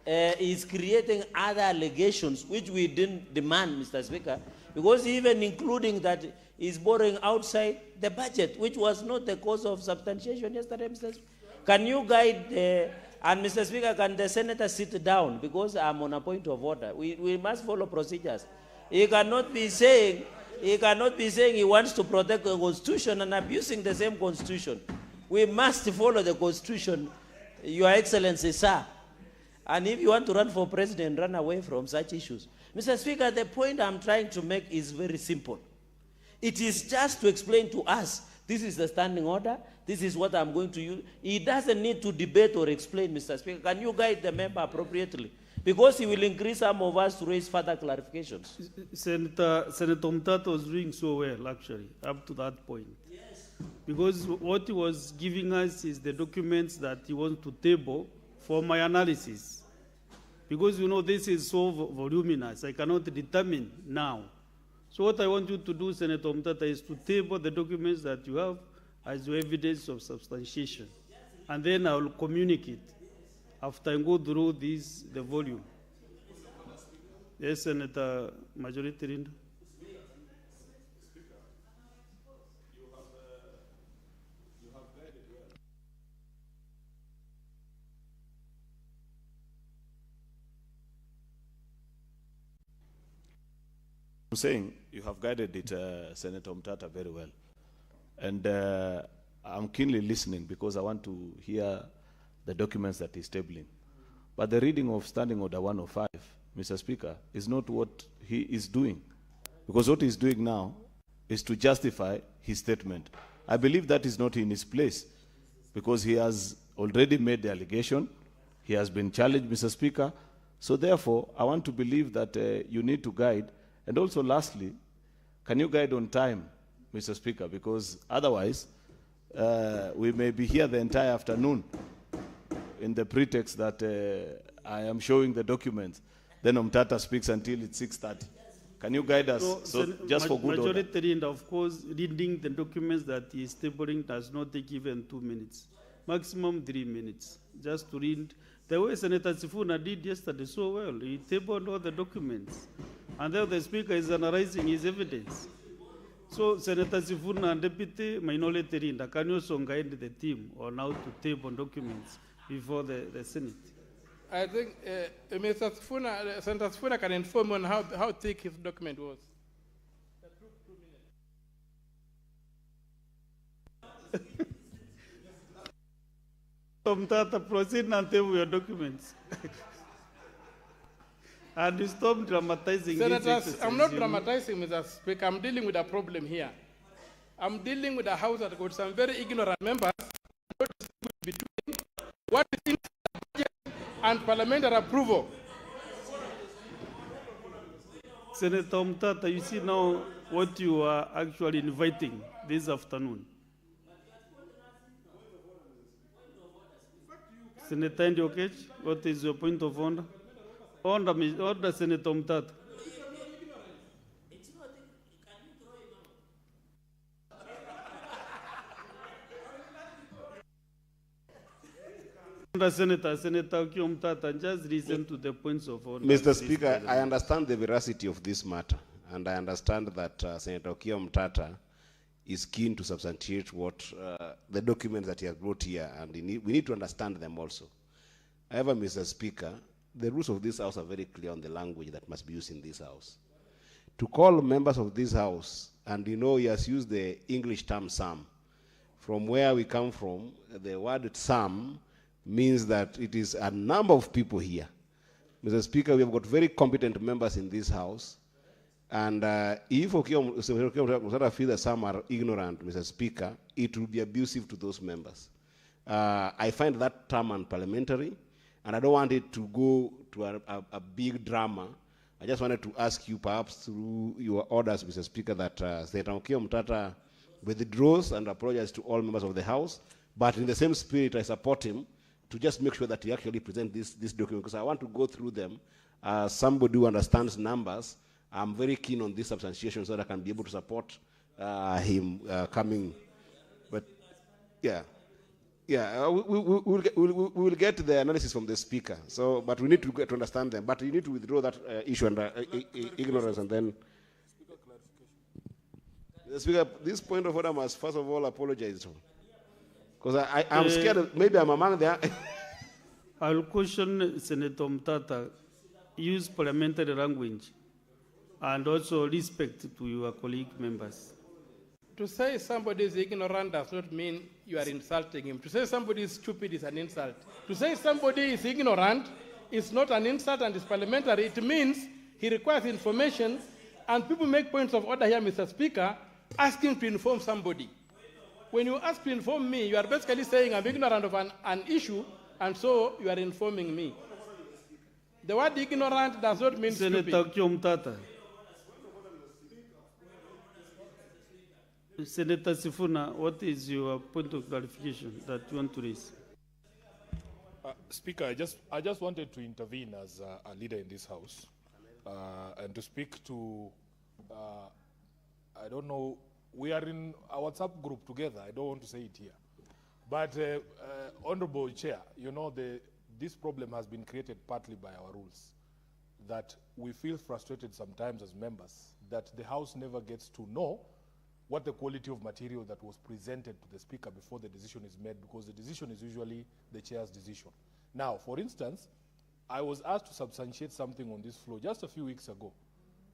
is creating other allegations which we didn't demand, Mr. Speaker, because even including that is borrowing outside the budget, which was not the cause of substantiation yesterday, Mr. Speaker. Can you guide, and Mr. Speaker, can the senator sit down, because I'm on a point of order. We must follow procedures. He cannot be saying he wants to protect the Constitution and abusing the same Constitution. We must follow the Constitution, Your Excellency, sir. And if you want to run for president, run away from such issues. Mr. Speaker, the point I'm trying to make is very simple. It is just to explain to us, this is the standing order, this is what I'm going to use. He doesn't need to debate or explain, Mr. Speaker. Can you guide the member appropriately? Because he will increase some of us to raise further clarifications.
Senator Mtata was doing so well, actually, up to that point. Yes. Because what he was giving us is the documents that he wants to table for my analysis. Because, you know, this is so voluminous, I cannot determine now. So what I want you to do, Senator Mtata, is to table the documents that you have as your evidence of substantiation. And then I will communicate after I go through the volume. Yes, Senator Majority Leader.
I'm saying you have guided it, Senator Mtata, very well. And I'm keenly listening because I want to hear the documents that he's tabling. But the reading of Standing Order 105, Mr. Speaker, is not what he is doing. Because what he's doing now is to justify his statement. I believe that is not in his place because he has already made the allegation. He has been challenged, Mr. Speaker. So therefore, I want to believe that you need to guide. And also, lastly, can you guide on time, Mr. Speaker? Because otherwise, we may be here the entire afternoon in the pretext that I am showing the documents. Then Mtata speaks until it's 6:30. Can you guide us? So just for good order.
Majority, and of course, reading the documents that he is tabling does not take even 2 minutes. Maximum 3 minutes. Just to read the way Senator Sifuna did yesterday so well. He tabled all the documents. And then the Speaker is analyzing his evidence. So, Senator Sifuna and Deputy Minority Leader, can you also guide the team on how to table documents before the Senate?
I think Senator Sifuna can inform on how thick his document was.
Mtata, proceed and table your documents. And you stop dramatizing.
Senators, I'm not dramatizing, Mr. Speaker. I'm dealing with a problem here. I'm dealing with a house that got some very ignorant members between what is in the budget and parliamentary approval.
Senator Mtata, you see now what you are actually inviting this afternoon. Senator Ndiokech, what is your point of order? Order, Senator Mtata. Senator Okiya Mtata, just listen to the points of order.
Mr. Speaker, I understand the veracity of this matter, and I understand that Senator Okiya Mtata is keen to substantiate what the documents that he has brought here, and we need to understand them also. However, Mr. Speaker, the rules of this House are very clear on the language that must be used in this House. To call members of this House, and you know he has used the English term "some." From where we come from, the word "some" means that it is a number of people here. Mr. Speaker, we have got very competent members in this House, And if Okiya Mutata feels that some are ignorant, Mr. Speaker, it will be abusive to those members. I find that term unparliamentary, and I don't want it to go to a big drama. I just wanted to ask you, perhaps through your orders, Mr. Speaker, that Senator Okiya Mutata withdraws and apologizes to all members of the House, but in the same spirit, I support him to just make sure that he actually presents this document, because I want to go through them. Somebody who understands numbers, I'm very keen on this substantiation so that I can be able to support him coming. But yeah. Yeah, we'll get the analysis from the Speaker. So, but we need to get to understand them. But you need to withdraw that issue under ignorance, and then. The Speaker, this point of order must first of all apologize, because I'm scared. Maybe I'm among the.
I'll question Senator Mutata. Use parliamentary language, and also respect to your colleague members.
To say somebody is ignorant does not mean you are insulting him. To say somebody is stupid is an insult. To say somebody is ignorant is not an insult and is parliamentary. It means he requires information, and people make points of order here, Mr. Speaker, asking to inform somebody. When you ask to inform me, you are basically saying I'm ignorant of an issue, and so you are informing me. The word ignorant does not mean
Senator
stupid.
Kiomtata. Senator Sifuna, what is your point of clarification that you want to raise?
Speaker, I just wanted to intervene as a leader in this House and to speak to, I don't know, we are in a WhatsApp group together. I don't want to say it here. But Honorable Chair, you know, this problem has been created partly by our rules, that we feel frustrated sometimes as members that the House never gets to know what the quality of material that was presented to the Speaker before the decision is made, because the decision is usually the Chair's decision. Now, for instance, I was asked to substantiate something on this floor just a few weeks ago.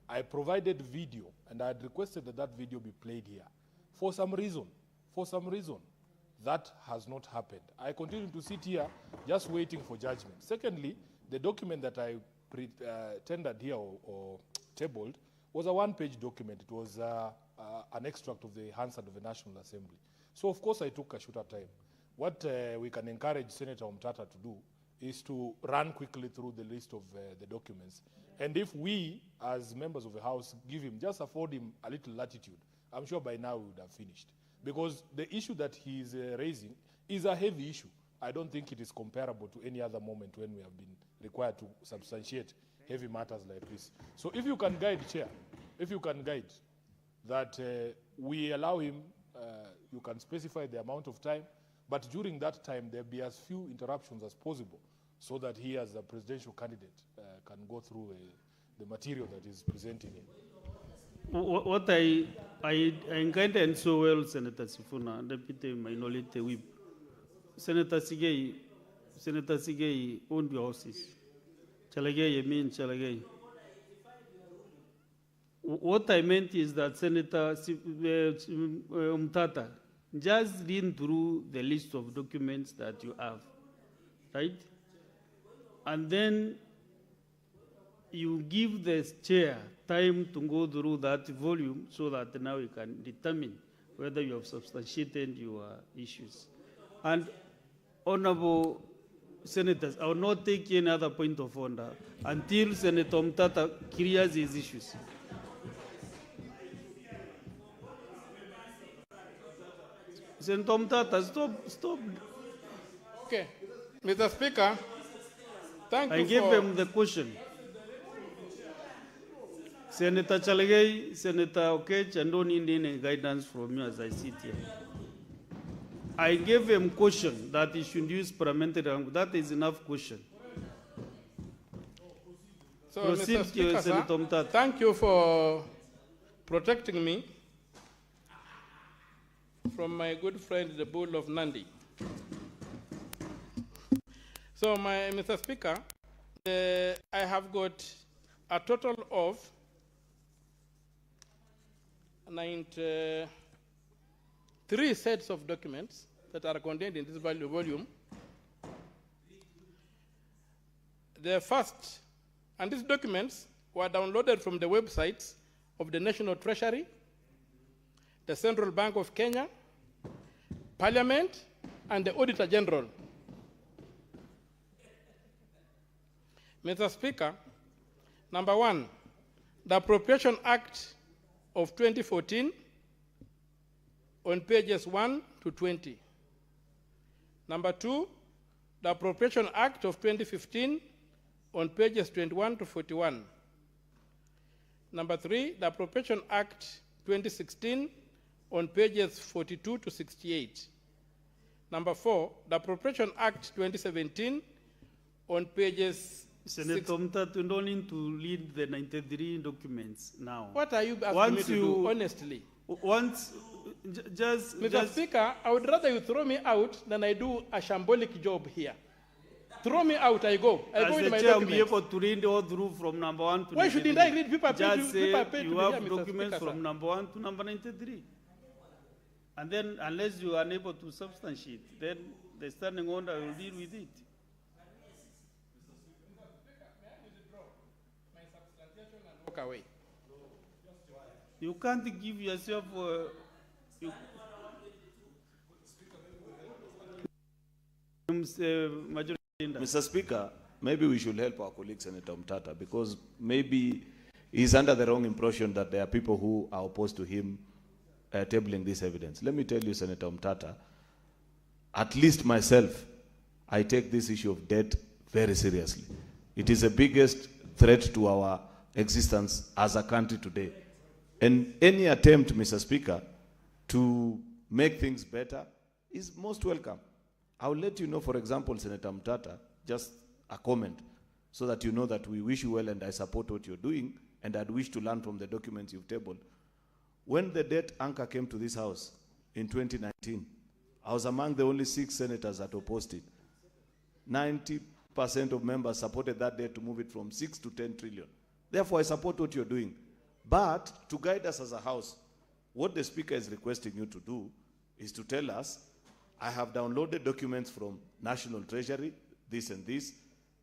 I provided video, and I had requested that that video be played here. For some reason, that has not happened. I continue to sit here just waiting for judgment. Secondly, the document that I tendered here or tabled was a one-page document. It was an extract of the Hansard of the National Assembly. So, of course, I took a shorter time. What we can encourage Senator Mutata to do is to run quickly through the list of the documents. And if we, as members of the House, just afford him a little latitude, I'm sure by now we would have finished. Because the issue that he is raising is a heavy issue. I don't think it is comparable to any other moment when we have been required to substantiate heavy matters like this. So if you can guide, Chair, that we allow him, you can specify the amount of time, but during that time there be as few interruptions as possible, so that he, as a presidential candidate, can go through the material that is presenting him.
What I encountered so well, Senator Sifuna, Deputy Minority Whip. Senator Sigei owned your houses. Chalagay, I mean Chalagay. What I meant is that Senator Mutata, just read through the list of documents that you have, right? And then you give the chair time to go through that volume so that now you can determine whether you have substantiated your issues. And Honorable Senators, I will not take any other point of order until Senator Mutata clears his issues. Senator Mutata, stop.
Okay. Mr. Speaker, thank you.
I gave him the question. Senator Chalagay, Senator Okech, and don't need any guidance from you as I sit here. I gave him question that he should use parliamentary language. That is enough question.
So,
Proceed,
Mr. Speaker,
Senator Mutata.
Thank you for protecting me from my good friend, the Bull of Nandi. So, Mr. Speaker, I have got a total of 93 sets of documents that are contained in this volume. The first, and these documents were downloaded from the websites of the National Treasury, the Central Bank of Kenya, Parliament, and the Auditor General. Mr. Speaker, number 1, the Appropriation Act of 2014 on pages 1 to 20. Number 2, the Appropriation Act of 2015 on pages 21 to 41. Number 3, the Appropriation Act 2016 on pages 42 to 68. Number 4, the Appropriation Act 2017 on pages...
Senator Mtata, you don't need to read the 93 documents now.
What are you asking me to do, honestly? Mr. Speaker, I would rather you throw me out than I do a shambolic job here. Throw me out, I go. I go with my documents.
Be able to read all through from number 1 to 93.
Why shouldn't I read people
Just say you have
here,
documents from number 1 to number 93. And then, unless you are unable to substantiate, then the standing order will deal with it.
Walk away.
You can't give yourself majority.
Mr. Speaker, maybe we should help our colleague Senator Mtata, because maybe he's under the wrong impression that there are people who are opposed to him tabling this evidence. Let me tell you, Senator Mtata, at least myself, I take this issue of debt very seriously. It is the biggest threat to our existence as a country today. And any attempt, Mr. Speaker, to make things better is most welcome. I'll let you know, for example, Senator Mtata, just a comment, so that you know that we wish you well and I support what you're doing, and I'd wish to learn from the documents you've tabled. When the debt anchor came to this House in 2019, I was among the only 6 senators that opposed it. 90% of members supported that debt to move it from 6 to 10 trillion. Therefore, I support what you're doing. But to guide us as a House, what the Speaker is requesting you to do is to tell us, I have downloaded documents from National Treasury, this and this,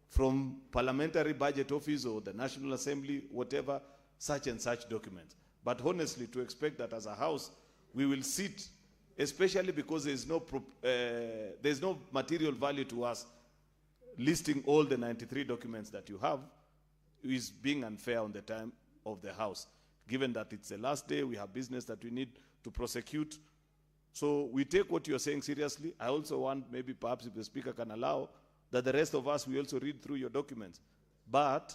from Parliamentary Budget Office or the National Assembly, whatever, such and such documents. But honestly, to expect that as a House, we will sit, especially because there's no material value to us, listing all the 93 documents that you have, is being unfair on the time of the House. Given that it's the last day, we have business that we need to prosecute. So we take what you're saying seriously. I also want, maybe perhaps if the Speaker can allow, that the rest of us, we also read through your documents. But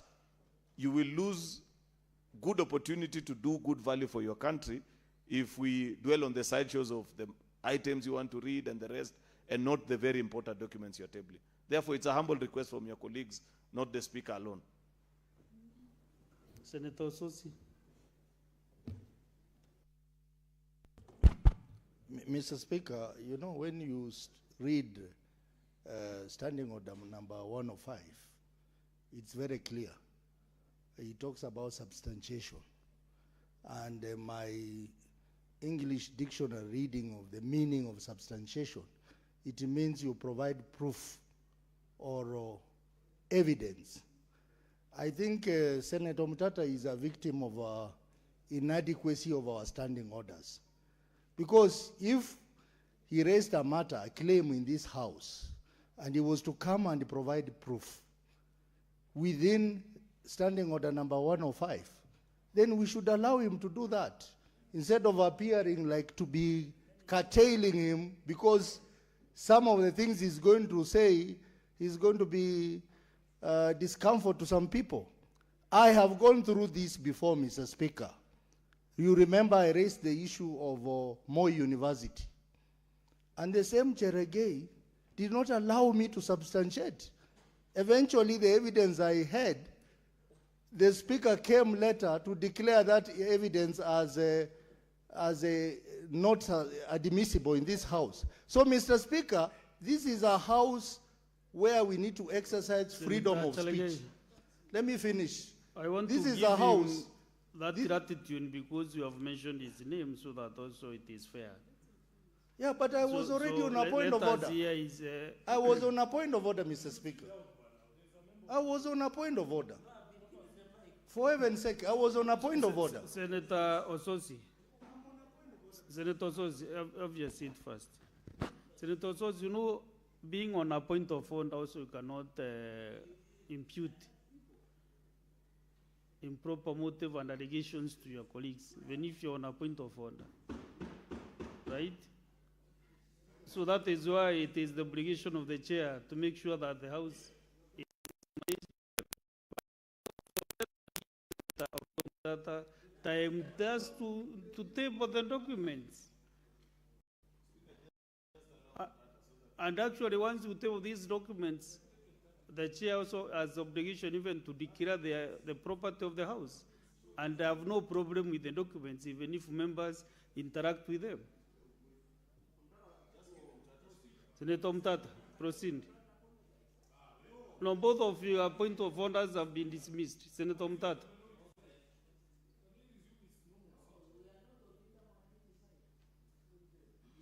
you will lose good opportunity to do good value for your country if we dwell on the sideshows of the items you want to read and the rest, and not the very important documents you're tabling. Therefore, it's a humble request from your colleagues, not the Speaker alone.
Senator Sosi.
Mr. Speaker, you know, when you read Standing Order number 105, it's very clear. He talks about substantiation. And my English dictionary reading of the meaning of substantiation, it means you provide proof or evidence. I think Senator Mtata is a victim of inadequacy of our standing orders. Because if he raised a matter, a claim in this House, and he was to come and provide proof within Standing Order number 105, then we should allow him to do that, instead of appearing like to be curtailing him, because some of the things he's going to say is going to be discomfort to some people. I have gone through this before, Mr. Speaker. You remember I raised the issue of Moi University. And the same Cheregei did not allow me to substantiate. Eventually, the evidence I had, the Speaker came later to declare that evidence as not admissible in this House. So, Mr. Speaker, this is a House where we need to exercise freedom of speech. Let me finish.
I want
this
to
is
give
a House.
That gratitude because you have mentioned his name, so that also it is fair.
Yeah, but I was already on a point of order. I was on a point of order, Mr. Speaker. I was on a point of order.
For heaven's sake, I was on a point of order.
Senator Ososi. Senator Ososi, have your seat first. Senator Ososi, you know, being on a point of order also you cannot impute improper motive and allegations to your colleagues, even if you're on a point of order. Right? So that is why it is the obligation of the chair to make sure that the House is time just to table the documents. And actually, once you table these documents, the chair also has the obligation even to declare the property of the House. And I have no problem with the documents, even if members interact with them. Senator Mtata, proceed. No, both of your point of orders have been dismissed. Senator Mtata.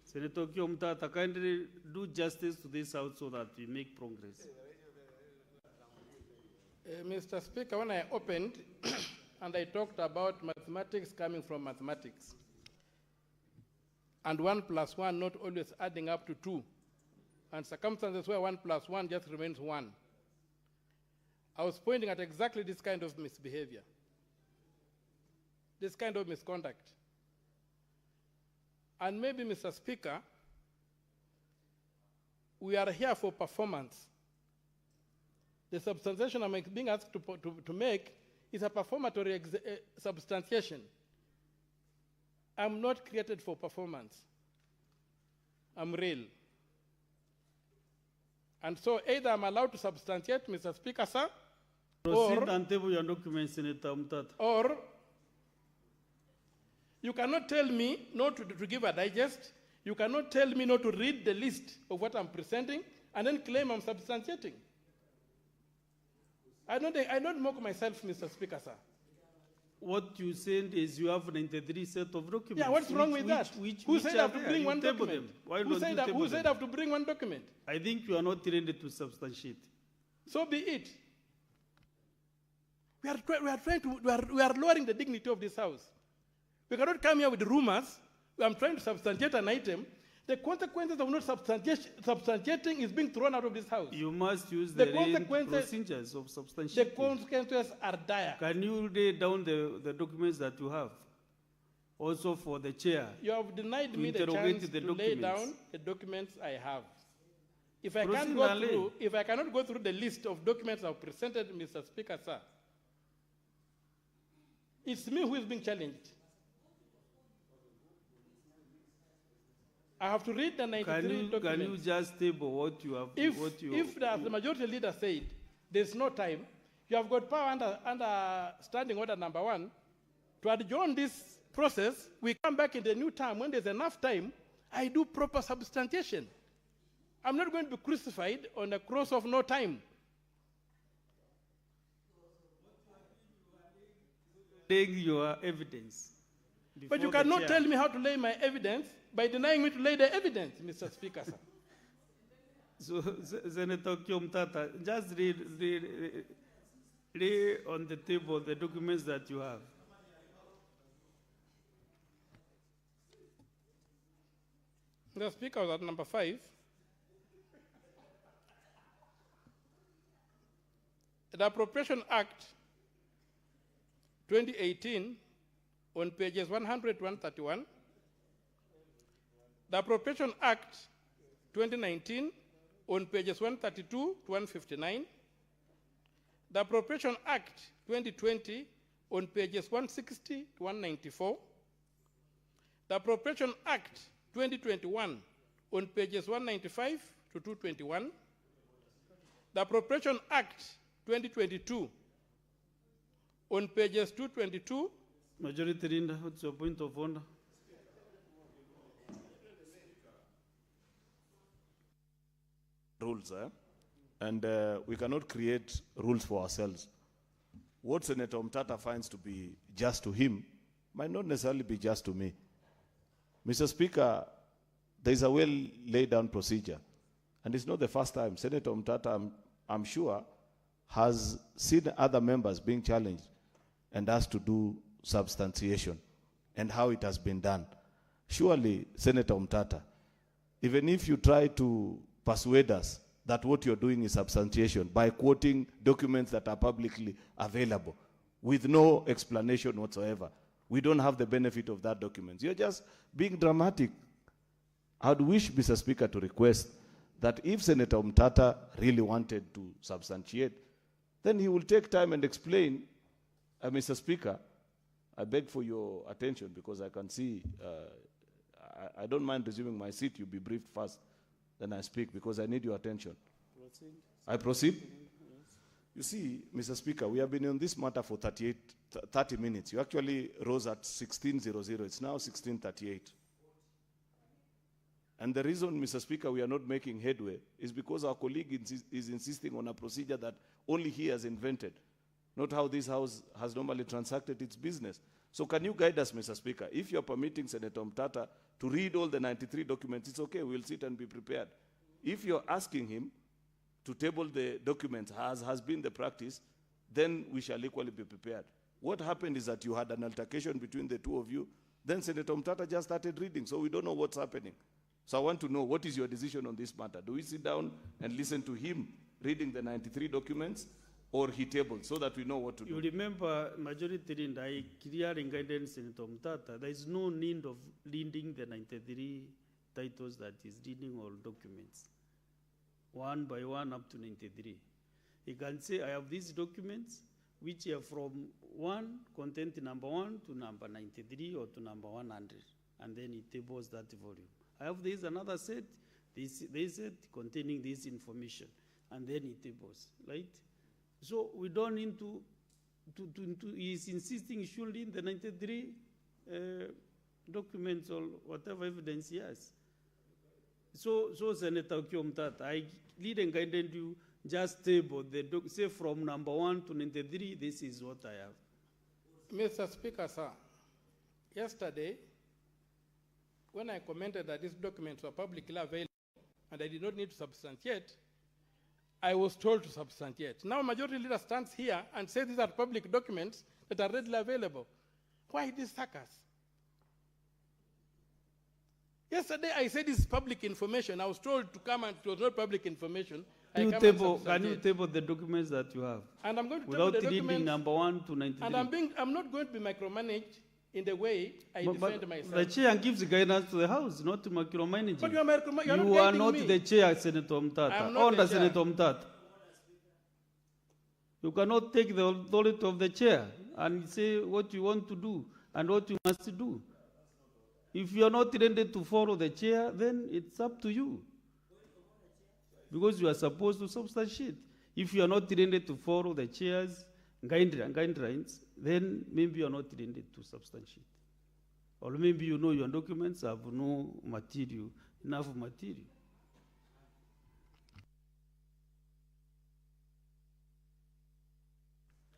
Senator Kyo Mtata, kindly do justice to this House so that we make progress.
Mr. Speaker, when I opened and I talked about mathematics coming from mathematics, and 1 plus 1 not always adding up to 2, and circumstances where 1 plus 1 just remains 1, I was pointing at exactly this kind of misbehavior, this kind of misconduct. And maybe, Mr. Speaker, we are here for performance. The substantiation I'm being asked to make is a performatory substantiation. I'm not created for performance. I'm real. And so either I'm allowed to substantiate, Mr. Speaker, sir,
proceed and table your documents, Senator Mtata.
Or you cannot tell me not to give a digest. You cannot tell me not to read the list of what I'm presenting and then claim I'm substantiating. I don't mock myself, Mr. Speaker, sir.
What you said is you have 93 set of documents.
Yeah, what's wrong with that? Who said I have to bring one document? Who said I have to bring one document?
I think you are not trained to substantiate.
So be it. We are lowering the dignity of this House. We cannot come here with rumors. I'm trying to substantiate an item. The consequences of not substantiating is being thrown out of this House.
You must use the procedures of substantiating.
The consequences are dire.
Can you lay down the documents that you have? Also for the chair.
You have denied me the chance to lay down the documents I have. If I cannot go through the list of documents I've presented, Mr. Speaker, sir, it's me who is being challenged. I have to read the 93 documents.
Can you just table what you have?
If the majority leader said there's no time, you have got power under standing order number 1 to adjourn this process. We come back in the new term when there's enough time. I do proper substantiation. I'm not going to be crucified on the cross of no time.
Laying your evidence.
But you cannot tell me how to lay my evidence by denying me to lay the evidence, Mr. Speaker, sir.
So, Senator Kyo Mtata, just lay on the table the documents that you have.
The Speaker was at number 5. The Appropriation Act 2018 on pages 100 to 131. The Appropriation Act 2019 on pages 132 to 159. The Appropriation Act 2020 on pages 160 to 194. The Appropriation Act 2021 on pages 195 to 221. The Appropriation Act 2022 on pages 222.
Majority Leader, what's your point of order?
Rules, and we cannot create rules for ourselves. What Senator Mtata finds to be just to him might not necessarily be just to me. Mr. Speaker, there is a well laid down procedure, and it's not the first time. Senator Mtata, I'm sure, has seen other members being challenged and us to do substantiation and how it has been done. Surely, Senator Umtata, even if you try to persuade us that what you're doing is substantiation by quoting documents that are publicly available with no explanation whatsoever, we don't have the benefit of that document. You're just being dramatic. I'd wish, Mr. Speaker, to request that if Senator Umtata really wanted to substantiate, then he will take time and explain. Mr. Speaker, I beg for your attention because I can see, I don't mind resuming my seat. You'll be briefed first, then I speak because I need your attention. Proceed. I proceed? Yes. You see, Mr. Speaker, we have been on this matter for 30 minutes. You actually rose at 16:00. It's now 16:38. And the reason, Mr. Speaker, we are not making headway is because our colleague is insisting on a procedure that only he has invented, not how this House has normally transacted its business. So can you guide us, Mr. Speaker? If you're permitting Senator Umtata to read all the 93 documents, it's okay, we'll sit and be prepared. If you're asking him to table the documents, as has been the practice, then we shall equally be prepared. What happened is that you had an altercation between the two of you, then Senator Umtata just started reading, so we don't know what's happening. So I want to know, what is your decision on this matter? Do we sit down and listen to him reading the 93 documents, or he tabled, so that we know what to do?
You remember, Majority Leader, I clearly guided Senator Umtata, there is no need of reading the 93 titles that is reading all documents, one by one up to 93. He can say, I have these documents, which are from content number 1 to number 93 or to number 100, and then he tables that volume. I have this another set, this set containing this information, and then he tables, right? So we don't need to he's insisting he should read the 93 documents or whatever evidence he has. So Senator Umtata, I lead and guided you, just table say from number 1 to 93, this is what I have.
Mr. Speaker, sir, yesterday, when I commented that these documents were publicly available and I did not need to substantiate, I was told to substantiate. Now Majority Leader stands here and says these are public documents that are readily available. Why this circus? Yesterday I said this is public information. I was told to come and it was not public information.
Can you table the documents that you have?
And I'm going to
without
table the
reading
documents,
number 1 to 93.
And I'm not going to be micromanaged in the way I defend myself.
The chair gives guidance to the House, not to micromanaging.
But you are
you are not the chair, Senator Umtata.
I'm not
Under
the chair.
Senator Umtata. You cannot take the authority of the chair and say what you want to do and what you must do. If you are not ready to follow the chair, then it's up to you. Because you are supposed to substantiate. If you are not ready to follow the chair's guidelines, then maybe you are not ready to substantiate. Or maybe you know your documents have no material, enough material.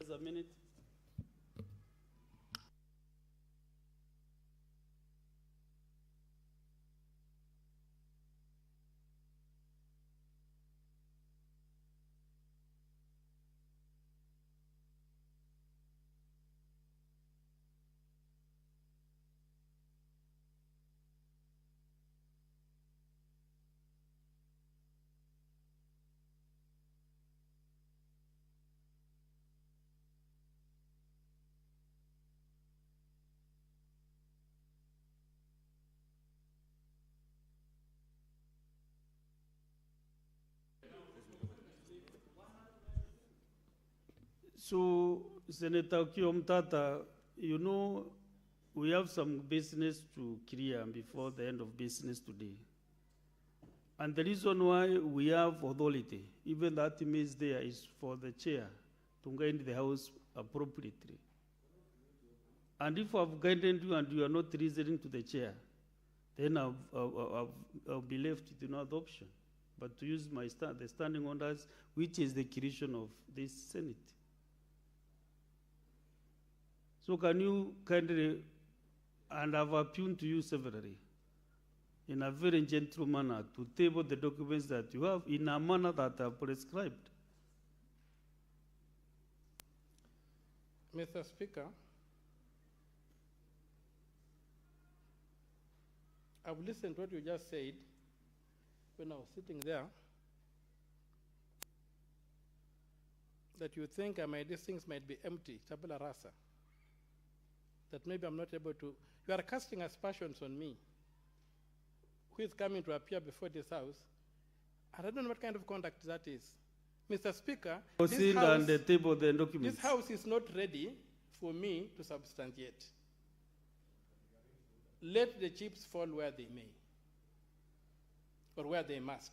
Just a minute. So, Senator Umtata, you know, we have some business to clear before the end of business today. And the reason why we have authority, even that image there, is for the chair to guide the House appropriately. And if I've guided you and you are not listening to the chair, then I'll be left with no other option but to use the standing orders, which is the creation of this Senate. So can you kindly, and I've appealed to you severally, in a very gentle manner, to table the documents that you have in a manner that are prescribed.
Mr. Speaker, I've listened to what you just said when I was sitting there, that you think these things might be empty, tabula rasa, that maybe I'm not able to. You are casting aspersions on me, who is coming to appear before this house. I don't know what kind of conduct that is. Mr. Speaker, this house,
the table the documents.
this house is not ready for me to substantiate. Let the chips fall where they may, or where they must.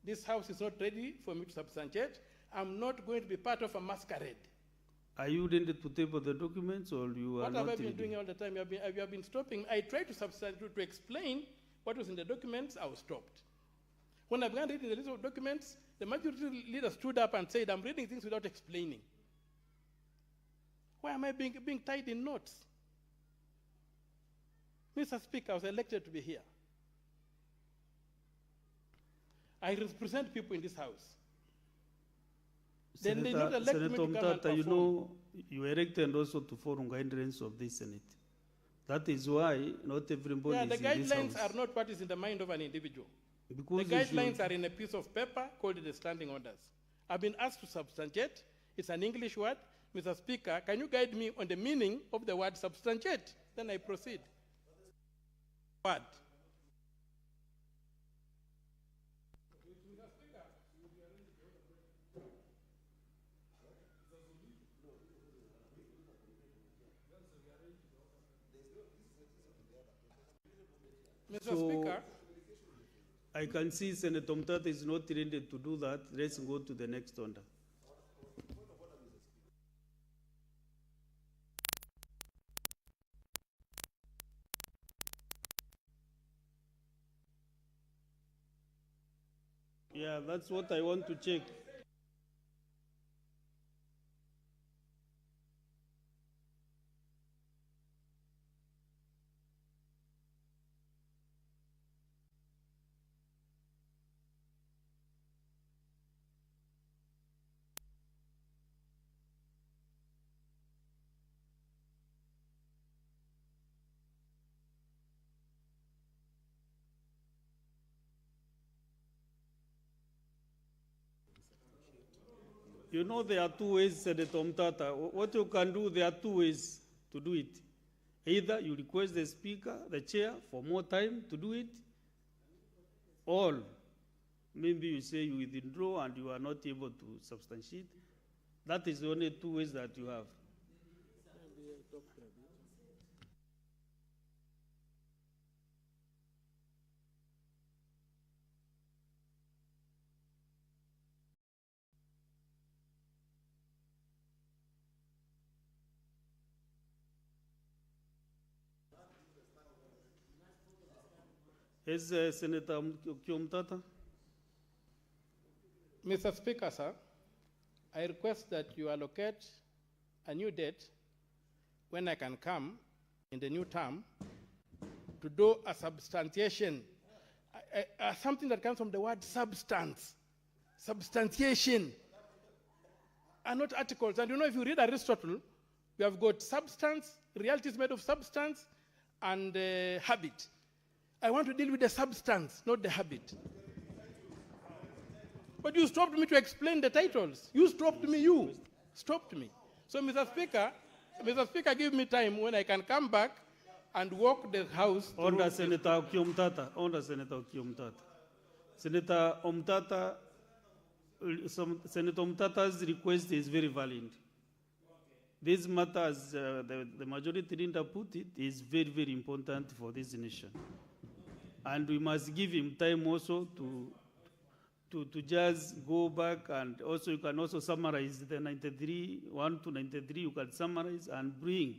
This house is not ready for me to substantiate. I'm not going to be part of a masquerade.
Are you ready to table the documents, or you are
What
not
have I been
ready?
doing all the time? You have been stopping. I tried to substantiate, to explain what was in the documents. I was stopped. When I began reading the list of documents, the majority leader stood up and said, I'm reading things without explaining. Why am I being tied in knots? Mr. Speaker, I was elected to be here. I represent people in this house. Then they not elect me to come and perform.
You know, you were elected also to follow guidelines of this Senate. That is why not everybody
Yeah,
is
the
in this
guidelines
house.
are not what is in the mind of an individual.
Because
the
you
guidelines
should-
are in a piece of paper called the standing orders. I've been asked to substantiate. It's an English word. Mr. Speaker, can you guide me on the meaning of the word substantiate? Then I proceed. Word. Mr. Speaker,
I can see Senator Mtata is not ready to do that. Let's go to the next order. Yeah, that's what I want to check. You know there are two ways, Senator Mtata. What you can do, there are two ways to do it. Either you request the speaker, the chair, for more time to do it, or maybe you say you withdraw and you are not able to substantiate. That is the only two ways that you have. Yes, Senator Mtata.
Mr. Speaker, sir, I request that you allocate a new date when I can come in the new term to do a substantiation, something that comes from the word substance, substantiation, and not articles. And you know, if you read Aristotle, we have got substance, reality is made of substance, and habit. I want to deal with the substance, not the habit. But you stopped me to explain the titles. You stopped me, you stopped me. So, Mr. Speaker, give me time when I can come back and walk the house.
Order, Senator Mtata. Order, Senator Mtata. Senator Mtata, Senator Mtata's request is very valid. This matter, as the majority leader put it, is very, very important for this nation. And we must give him time also to just go back, and also you can also summarize the 1 to 93, you can summarize and bring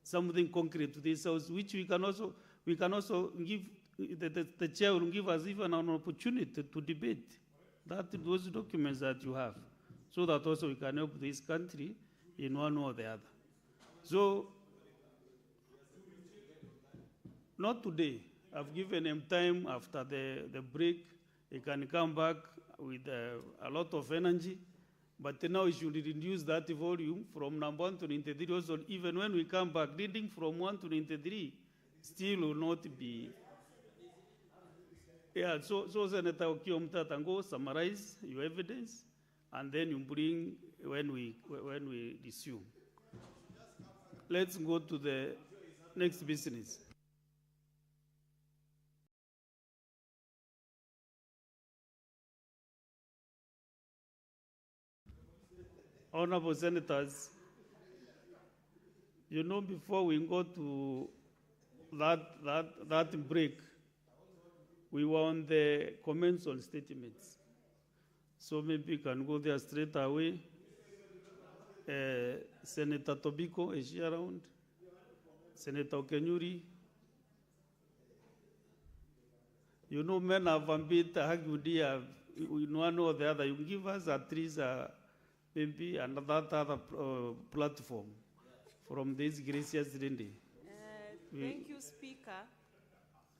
something concrete to this house, which we can also give, the chair will give us even an opportunity to debate those documents that you have, so that also we can help this country in one or the other. So, not today. I've given him time after the break. He can come back with a lot of energy. But now we should reduce that volume from number 1 to 93 also. Even when we come back, reading from 1 to 93 still will not be. Yeah, so Senator Okiomtata, go summarize your evidence, and then you bring when we resume. Let's go to the next business. Honorable Senators, you know, before we go to that break, we were on the comments on statements. So maybe we can go there straight away. Senator Tobiko, is she around? Senator Kenyuri. You know, men have a bit argued here, one or the other. You give us at least maybe another platform from this gracious Lindy.
Thank you, Speaker.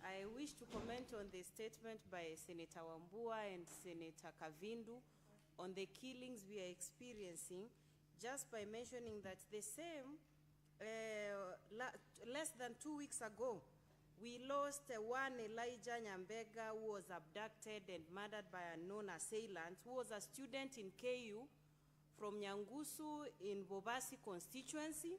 I wish to comment on the statement by Senator Wambua and Senator Kavindu on the killings we are experiencing, just by mentioning that the same, less than 2 weeks ago, we lost one Elijah Nyambega who was abducted and murdered by a known assailant, who was a student in KU from Nyangusu in Bobasi constituency.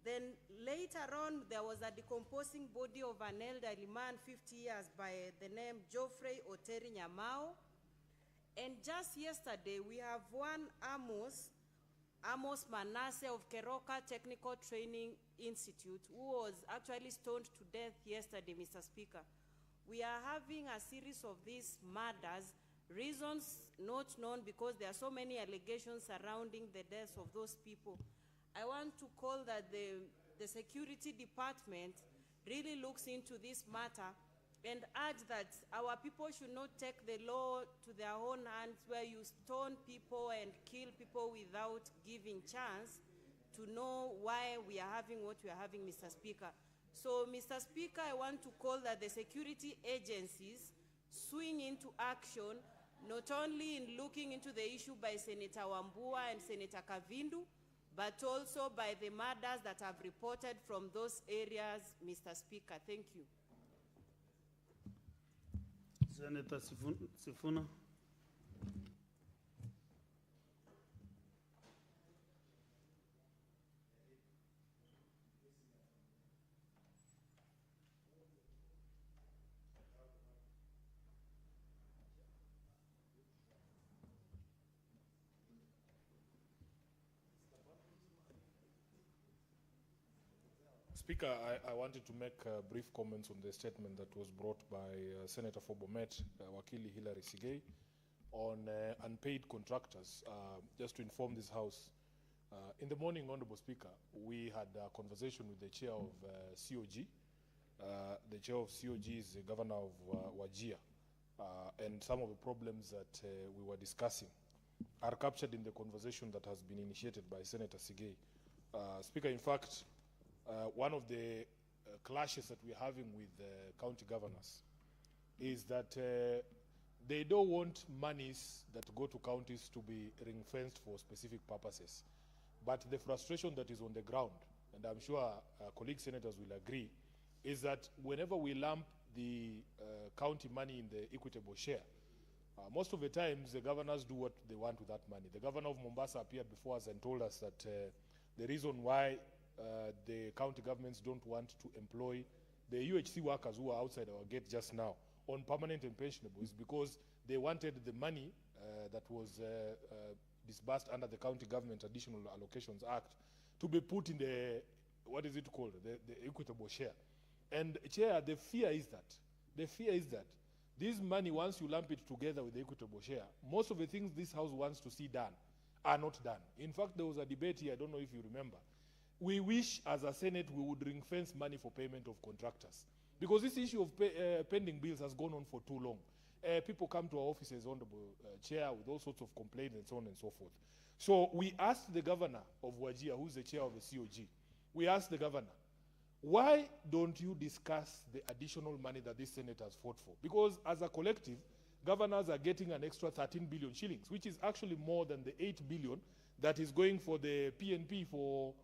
Then later on, there was a decomposing body of an elderly man, 50 years, by the name Geoffrey Oteri Nyamao. And just yesterday, we have one Amos Manasseh of Keroka Technical Training Institute, who was actually stoned to death yesterday, Mr. Speaker. We are having a series of these murders, reasons not known because there are so many allegations surrounding the deaths of those people. I want to call that the security department really looks into this matter and urge that our people should not take the law to their own hands, where you stone people and kill people without giving chance to know why we are having what we are having, Mr. Speaker. So, Mr. Speaker, I want to call that the security agencies swing into action, not only in looking into the issue by Senator Wambua and Senator Kavindu, but also by the murders that have reported from those areas, Mr. Speaker. Thank you.
Senator Sifuna.
Speaker, I wanted to make brief comments on the statement that was brought by Senator for Bomet, Wakili Hilary Sigei, on unpaid contractors. Just to inform this House, in the morning, Honorable Speaker, we had a conversation with the chair of COG. The chair of COG is the governor of Wajir, and some of the problems that we were discussing are captured in the conversation that has been initiated by Senator Sigei. Speaker, in fact, one of the clashes that we're having with county governors is that they don't want monies that go to counties to be ring-fenced for specific purposes. But the frustration that is on the ground, and I'm sure colleague senators will agree, is that whenever we lump the county money in the equitable share, most of the times the governors do what they want with that money. The governor of Mombasa appeared before us and told us that the reason why the county governments don't want to employ the UHC workers who are outside our gate just now on permanent and pensionable is because they wanted the money that was disbursed under the County Government Additional Allocations Act to be put in the, what is it called, the equitable share. And Chair, the fear is that this money, once you lump it together with the equitable share, most of the things this House wants to see done are not done. In fact, there was a debate here, I don't know if you remember. We wish, as a Senate, we would ring-fence money for payment of contractors. Because this issue of pending bills has gone on for too long. People come to our offices, Honorable Chair, with all sorts of complaints and so on and so forth. So we asked the governor of Wajir, who's the chair of the COG, we asked the governor, why don't you discuss the additional money that this Senate has fought for? Because as a collective, governors are getting an extra 13 billion shillings, which is actually more than the 8 billion that is going for the PNP for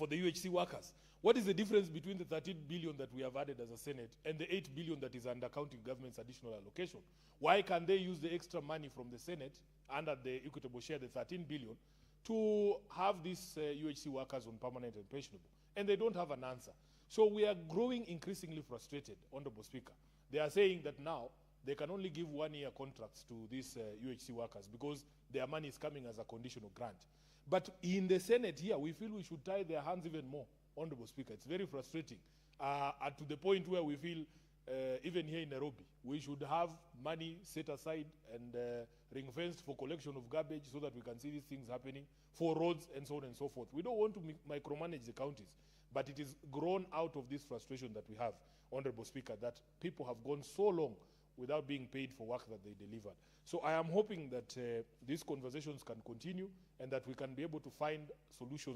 the UHC workers. What is the difference between the 13 billion that we have added as a Senate and the 8 billion that is under county government's additional allocation? Why can they use the extra money from the Senate under the equitable share, the 13 billion, to have these UHC workers on permanent and pensionable? And they don't have an answer. So we are growing increasingly frustrated, Honorable Speaker. They are saying that now they can only give 1-year contracts to these UHC workers because their money is coming as a conditional grant. But in the Senate here, we feel we should tie their hands even more, Honorable Speaker. It's very frustrating, to the point where we feel, even here in Nairobi, we should have money set aside and ring-fenced for collection of garbage so that we can see these things happening, for roads and so on and so forth. We don't want to micromanage the counties, but it is grown out of this frustration that we have, Honorable Speaker, that people have gone so long without being paid for work that they delivered. So I am hoping that these conversations can continue and that we can be able to find solutions